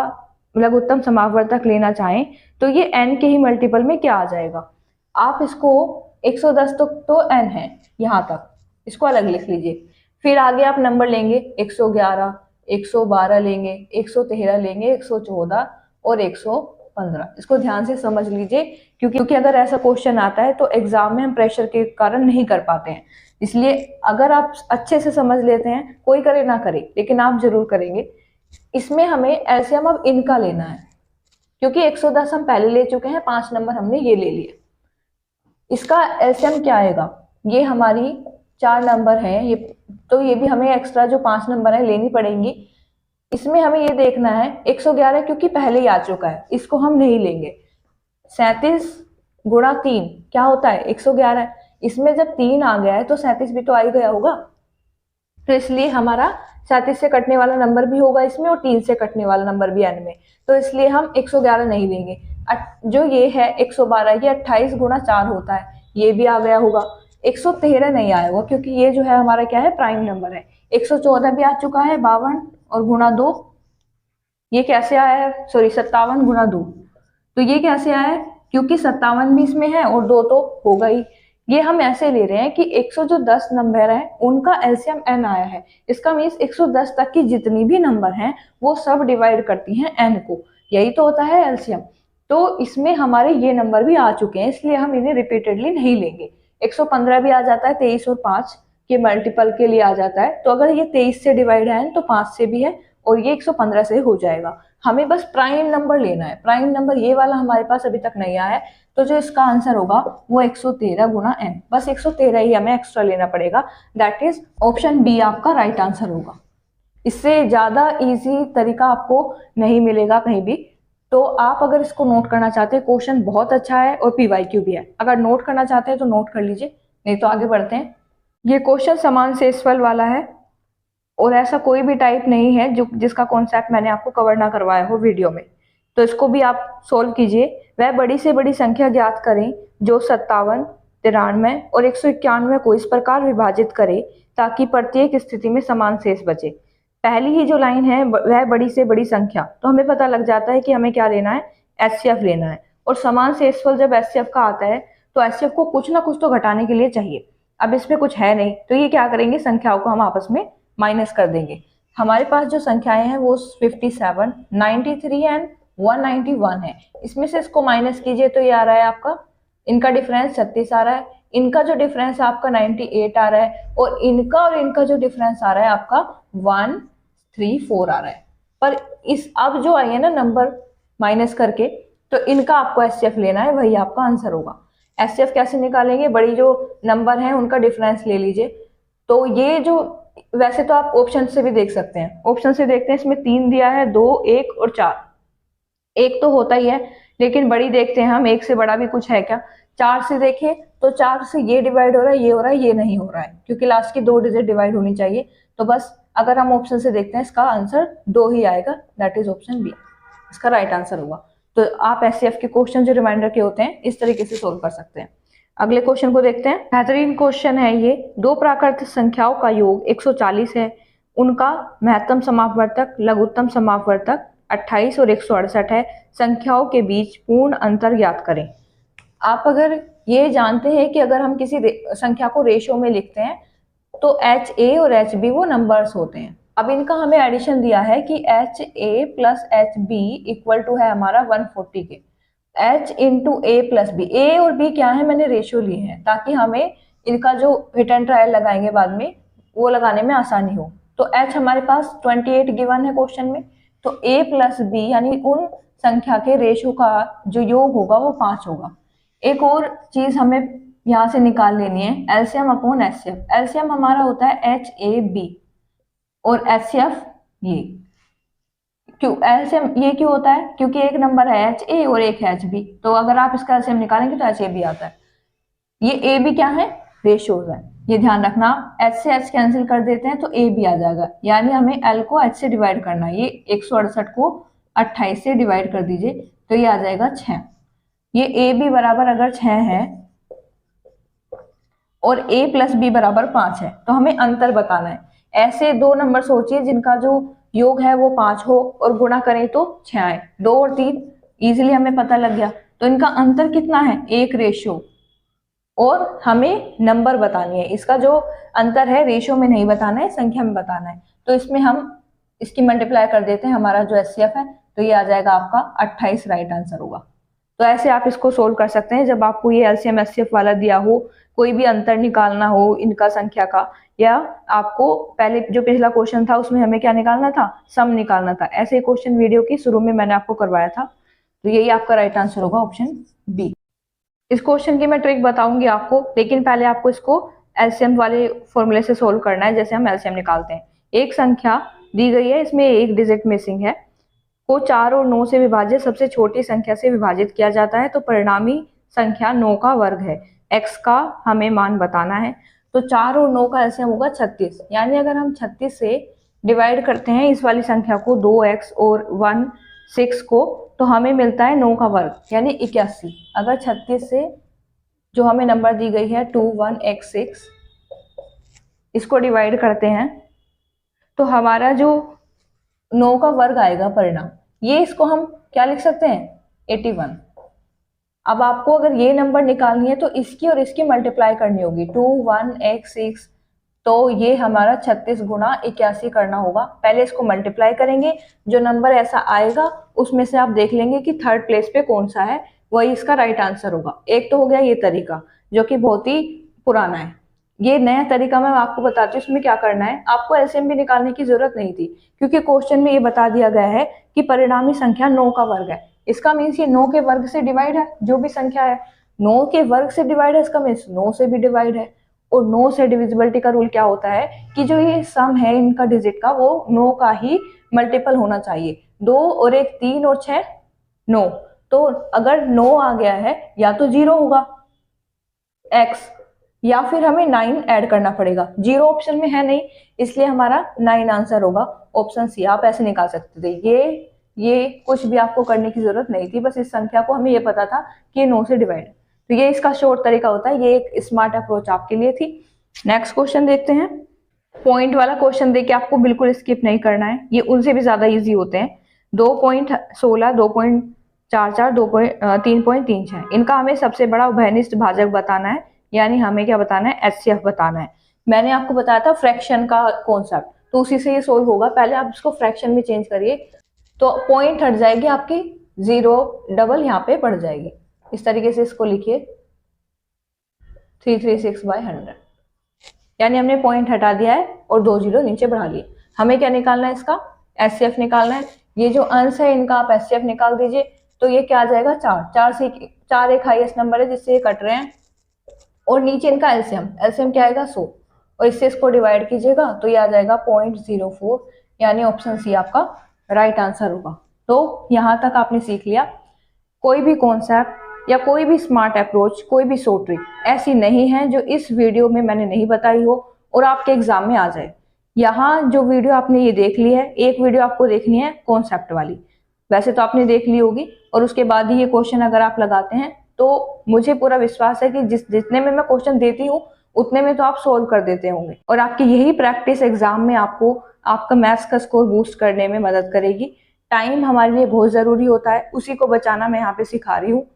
लघुत्तम समापवर्तक लेना चाहें तो ये n के ही मल्टीपल में क्या आ जाएगा। आप इसको 110 तक तो n है यहाँ तक, इसको अलग लिख लीजिए, फिर आगे आप नंबर लेंगे 111 112 लेंगे 113 लेंगे 114 और 115। इसको ध्यान से समझ लीजिए, क्योंकि अगर ऐसा क्वेश्चन आता है तो एग्जाम में हम प्रेशर के कारण नहीं कर पाते हैं, इसलिए अगर आप अच्छे से समझ लेते हैं, कोई करे ना करे लेकिन आप जरूर करेंगे। इसमें हमें एलसीएम अब इनका लेना है, क्योंकि 110 हम पहले ले चुके हैं, 5 नंबर हमने ये ले लिए। इसका एलसीएम क्या आएगा, ये हमारी 4 नंबर है ये, तो ये भी हमें एक्स्ट्रा जो 5 नंबर है लेनी पड़ेंगी। इसमें हमें ये देखना है 111 क्योंकि पहले ही आ चुका है, इसको हम नहीं लेंगे। 37 गुणा 3 क्या होता है 111, इसमें जब 3 आ गया है तो 37 भी तो आ ही गया होगा, तो इसलिए हमारा 37 से कटने वाला नंबर भी होगा इसमें और 3 से कटने वाला नंबर भी n में, तो इसलिए हम 111 नहीं लेंगे। जो ये है 112, ये 28 गुणा 4 होता है, ये भी आ गया होगा। 113 नहीं आया होगा क्योंकि ये जो है हमारा क्या है प्राइम नंबर है। 114 भी आ चुका है, 52 और गुणा 2, ये कैसे आया है, सॉरी 57 गुणा 2, तो ये कैसे आया है क्योंकि 57 भी इसमें है और 2 तो होगा ही। ये हम ऐसे ले रहे हैं कि 110 नंबर है उनका एलसीएम n आया है, इसका मीन्स 110 तक की जितनी भी नंबर हैं वो सब डिवाइड करती हैं n को, यही तो होता है एलसीएम। तो इसमें हमारे ये नंबर भी आ चुके हैं, इसलिए हम इन्हें रिपीटेडली नहीं लेंगे। 115 भी आ जाता है, 23 और 5 के मल्टीपल के लिए आ जाता है, तो अगर ये 23 से डिवाइड है तो 5 से भी है और ये 115 से हो जाएगा। हमें बस प्राइम नंबर लेना है, प्राइम नंबर ये वाला हमारे पास अभी तक नहीं आया है, तो जो इसका आंसर होगा वो 113 गुणा n, बस 113 ही हमें एक्स्ट्रा लेना पड़ेगा, दैट इज ऑप्शन बी आपका राइट आंसर होगा। इससे ज्यादा इजी तरीका आपको नहीं मिलेगा कहीं भी। तो आप अगर इसको नोट करना चाहते हैं, क्वेश्चन बहुत अच्छा है और पीवाईक्यू भी है, अगर नोट करना चाहते हैं तो नोट कर लीजिए, नहीं तो आगे बढ़ते हैं। ये क्वेश्चन समान शेषफल वाला है और ऐसा कोई भी टाइप नहीं है जिसका कॉन्सेप्ट मैंने आपको कवर ना करवाया हो वीडियो में, तो इसको भी आप सोल्व कीजिए। वह बड़ी से बड़ी संख्या ज्ञात करें जो 57, 93 और 191 को इस प्रकार विभाजित करे ताकि प्रत्येक स्थिति में समान शेष बचे। पहली ही जो लाइन है वह बड़ी से बड़ी संख्या, तो हमें पता लग जाता है कि हमें क्या लेना है, एचसीएफ लेना है। और समान शेषफल जब एचसीएफ का आता है तो एचसीएफ को कुछ ना कुछ तो घटाने के लिए चाहिए, अब इसमें कुछ है नहीं, तो ये क्या करेंगे, संख्याओं को हम आपस में माइनस कर देंगे। हमारे पास जो संख्याएं हैं वो 57, 93 एंड 191 है, इसमें से इसको माइनस कीजिए तो ये आ रहा है आपका, इनका डिफरेंस 36 आ रहा है, इनका जो डिफरेंस है आपका 98 आ रहा है और इनका जो डिफरेंस आ रहा है आपका 134 आ रहा है। पर इस अब जो आई है ना नंबर माइनस करके, तो इनका आपको एचसीएफ लेना है, वही आपका आंसर होगा। एचसीएफ कैसे निकालेंगे, बड़ी जो नंबर है उनका डिफरेंस ले लीजिए। तो ये जो, वैसे तो आप ऑप्शन से भी देख सकते हैं, ऑप्शन से देखते हैं, इसमें 3 दिया है, 2, 1 और 4। एक तो होता ही है, लेकिन बड़ी देखते हैं हम, एक से बड़ा भी कुछ है क्या। 4 से देखें तो 4 से ये डिवाइड हो रहा है, ये हो रहा है, ये नहीं हो रहा है, क्योंकि लास्ट की 2 डिजिट डिवाइड होनी चाहिए। तो बस अगर हम ऑप्शन से देखते हैं, इसका आंसर 2 ही आएगा, दैट इज ऑप्शन बी, इसका राइट आंसर होगा। तो आप एचसीएफ के क्वेश्चन जो रिमाइंडर के होते हैं इस तरीके से सोल्व कर सकते हैं। अगले क्वेश्चन को देखते हैं। बेहतरीन क्वेश्चन है ये। 2 प्राकृतिक संख्याओं का योग 140 है, उनका महत्तम समापवर्तक, लघुत्तम समापवर्तक 28 और 168 है, संख्याओं के बीच पूर्ण अंतर ज्ञात करें। आप अगर ये जानते हैं कि अगर हम किसी संख्या को रेशो में लिखते हैं तो एच ए और एच बी वो नंबर्स होते हैं। अब इनका हमें एडिशन दिया है कि h a plus h b equal to है हमारा 140 के, h into a plus b. A और बी क्या है, मैंने रेशियो लिए हैं ताकि हमें इनका जो हिट एंड ट्रायल लगाएंगे बाद में वो लगाने में आसानी हो। तो एच हमारे पास 28 गिवन है क्वेश्चन में, तो ए प्लस बी यानी उन संख्या के रेशियो का जो योग होगा वो 5 होगा। एक और चीज हमें यहाँ से निकाल लेनी है, एलसीएम अपॉन एचसीएफ। एलसीएम हमारा होता है एच ए बी और एचसीएफ ये। क्यों एलसीएम ये क्यों होता है, क्योंकि एक नंबर है एच ए और एक है एच बी, तो अगर आप इसका एलसीएम निकालेंगे तो एच ए बी आता है। ये ए बी क्या है, रेशियोज है, ये ध्यान रखना। एच से एच कैंसिल कर देते हैं तो ए बी आ जाएगा, यानी हमें एल को एच से डिवाइड करना है। ये 168 को 28 से डिवाइड कर दीजिए तो ये आ जाएगा 6। ये ए बी बराबर अगर 6 है और ए प्लस बी बराबर 5 है तो हमें अंतर बताना है। ऐसे 2 नंबर सोचिए जिनका जो योग है वो 5 हो और गुणा करें तो 6 आए। 2 और 3 इजीली हमें पता लग गया। तो इनका अंतर कितना है, 1 रेशियो, और हमें नंबर बतानी है। इसका जो अंतर है रेशियो में नहीं बताना है, संख्या में बताना है। तो इसमें हम इसकी मल्टीप्लाई कर देते हैं, हमारा जो एचसीएफ है तो ये आ जाएगा आपका 28 राइट आंसर होगा। तो ऐसे आप इसको सोल्व कर सकते हैं जब आपको ये एलसीएम एचसीएफ वाला दिया हो, कोई भी अंतर निकालना हो इनका संख्या का, या आपको पहले जो पिछला क्वेश्चन था उसमें हमें क्या निकालना था, सम निकालना था। ऐसे क्वेश्चन वीडियो की शुरू में मैंने आपको करवाया था। तो यही आपका राइट आंसर होगा, ऑप्शन बी। इस क्वेश्चन की मैं ट्रिक बताऊंगी आपको, लेकिन पहले आपको इसको एलसीएम वाले फॉर्मूले से सोल्व करना है, जैसे हम एलसीएम निकालते हैं। एक संख्या दी गई है, इसमें एक डिजिट मिसिंग है, को 4 और 9 से विभाजित सबसे छोटी संख्या से विभाजित किया जाता है तो परिणामी संख्या 9 का वर्ग है। x का हमें मान बताना है। तो 4 और 9 का एलसीएम होगा 36, यानी अगर हम 36 से डिवाइड करते हैं इस वाली संख्या को, 2x और 6 को, तो हमें मिलता है 9 का वर्ग यानी 81। अगर 36 से जो हमें नंबर दी गई है 21x6 इसको डिवाइड करते हैं तो हमारा जो 9 का वर्ग आएगा परिणाम, ये इसको हम क्या लिख सकते हैं, 81। अब आपको अगर ये नंबर निकालनी है तो इसकी और इसकी मल्टीप्लाई करनी होगी, 21x6, तो ये हमारा 36 गुणा 81 करना होगा। पहले इसको मल्टीप्लाई करेंगे, जो नंबर ऐसा आएगा उसमें से आप देख लेंगे कि थर्ड प्लेस पे कौन सा है, वही इसका राइट आंसर होगा। एक तो हो गया ये तरीका जो कि बहुत ही पुराना है। ये नया तरीका मैं आपको बताती हूँ, उसमें क्या करना है, आपको एलसीएम भी निकालने की जरूरत नहीं थी, क्योंकि क्वेश्चन में ये बता दिया गया है कि परिणामी संख्या 9 का वर्ग है। इसका मीन्स ये 9 के वर्ग से डिवाइड है, जो भी संख्या है 9 के वर्ग से डिवाइड है, इसका मीन्स 9 से भी डिवाइड है। और 9 से डिविजिबिलिटी का रूल क्या होता है कि जो ये सम है इनका डिजिट का, वो 9 का ही मल्टीपल होना चाहिए। 2 और 1 3 और 6 9, तो अगर 9 आ गया है या तो 0 होगा x, या फिर हमें 9 ऐड करना पड़ेगा। 0 ऑप्शन में है नहीं, इसलिए हमारा 9 आंसर होगा, ऑप्शन सी। आप ऐसे निकाल सकते थे, ये कुछ भी आपको करने की जरूरत नहीं थी, बस इस संख्या को हमें ये पता था कि ये 9 से डिवाइड है। तो ये इसका शॉर्ट तरीका होता है, ये एक स्मार्ट अप्रोच आपके लिए थी। नेक्स्ट क्वेश्चन देखते हैं। पॉइंट वाला क्वेश्चन देखिए, आपको बिल्कुल स्किप नहीं करना है, ये उनसे भी ज्यादा इजी होते हैं। 2.16, 2.44, 3.36, इनका हमें सबसे बड़ा उभयनिष्ठ भाजक बताना है, यानी हमें क्या बताना है, एचसीएफ बताना है। मैंने आपको बताया था फ्रैक्शन का कॉन्सेप्ट, तो उसी से ये सोल्व होगा। पहले आप इसको फ्रैक्शन में चेंज करिए तो पॉइंट हट जाएगी आपकी, 0 डबल यहाँ पे पड़ जाएगी। इस तरीके से इसको लिखिए 336/100, यानी हमने पॉइंट हटा दिया है और 2 जीरो नीचे बढ़ा लिए। हमें क्या निकालना है, इसका एचसीएफ निकालना है। ये जो अंश है इनका आप एचसीएफ निकाल दीजिए, तो ये क्या आ जाएगा 4 से 4 एक हाईएस्ट नंबर है जिससे ये कट रहे हैं, और नीचे इनका एलसीएम क्या आएगा 100, और इससे इसको डिवाइड कीजिएगा तो ये आ जाएगा 0.04, यानी ऑप्शन सी आपका राइट आंसर होगा। तो यहाँ तक आपने सीख लिया, कोई भी कॉन्सेप्ट या कोई भी स्मार्ट अप्रोच, कोई भी शॉर्ट ट्रिक ऐसी नहीं है जो इस वीडियो में मैंने नहीं बताई हो और आपके एग्जाम में आ जाए। यहाँ जो वीडियो आपने ये देख ली है, एक वीडियो आपको देखनी है कॉन्सेप्ट वाली, वैसे तो आपने देख ली होगी, और उसके बाद ही ये क्वेश्चन अगर आप लगाते हैं तो मुझे पूरा विश्वास है कि जितने में मैं क्वेश्चन देती हूँ उतने में तो आप सोल्व कर देते होंगे, और आपकी यही प्रैक्टिस एग्जाम में आपको आपका मैथ्स का स्कोर बूस्ट करने में मदद करेगी। टाइम हमारे लिए बहुत ज़रूरी होता है, उसी को बचाना मैं यहाँ पे सिखा रही हूँ,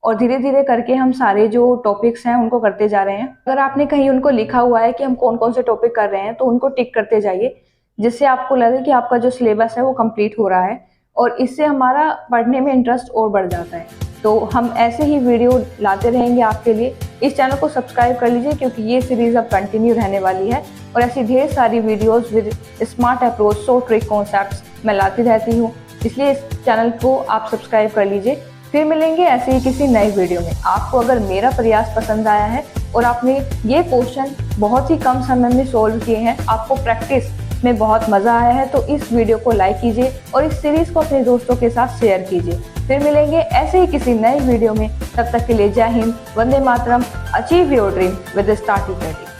और धीरे धीरे करके हम सारे जो टॉपिक्स हैं उनको करते जा रहे हैं। अगर आपने कहीं उनको लिखा हुआ है कि हम कौन कौन से टॉपिक कर रहे हैं तो उनको टिक करते जाइए, जिससे आपको लगे कि आपका जो सिलेबस है वो कंप्लीट हो रहा है, और इससे हमारा पढ़ने में इंटरेस्ट और बढ़ जाता है। तो हम ऐसे ही वीडियो लाते रहेंगे आपके लिए। इस चैनल को सब्सक्राइब कर लीजिए क्योंकि ये सीरीज अब कंटिन्यू रहने वाली है, और ऐसी ढेर सारी videos with smart approach, short trick concepts मैं लाती रहती हूँ, इसलिए इस चैनल को आप सब्सक्राइब कर लीजिए। फिर मिलेंगे ऐसे ही किसी नई वीडियो में। आपको अगर मेरा प्रयास पसंद आया है और आपने ये क्वेश्चन बहुत ही कम समय में सोल्व किए हैं, आपको प्रैक्टिस में बहुत मजा आया है, तो इस वीडियो को लाइक कीजिए और इस सीरीज को अपने दोस्तों के साथ शेयर कीजिए। फिर मिलेंगे ऐसे ही किसी नई वीडियो में, तब तक के लिए जय हिंद, वंदे मातरम, achieve your dream with star teacher team.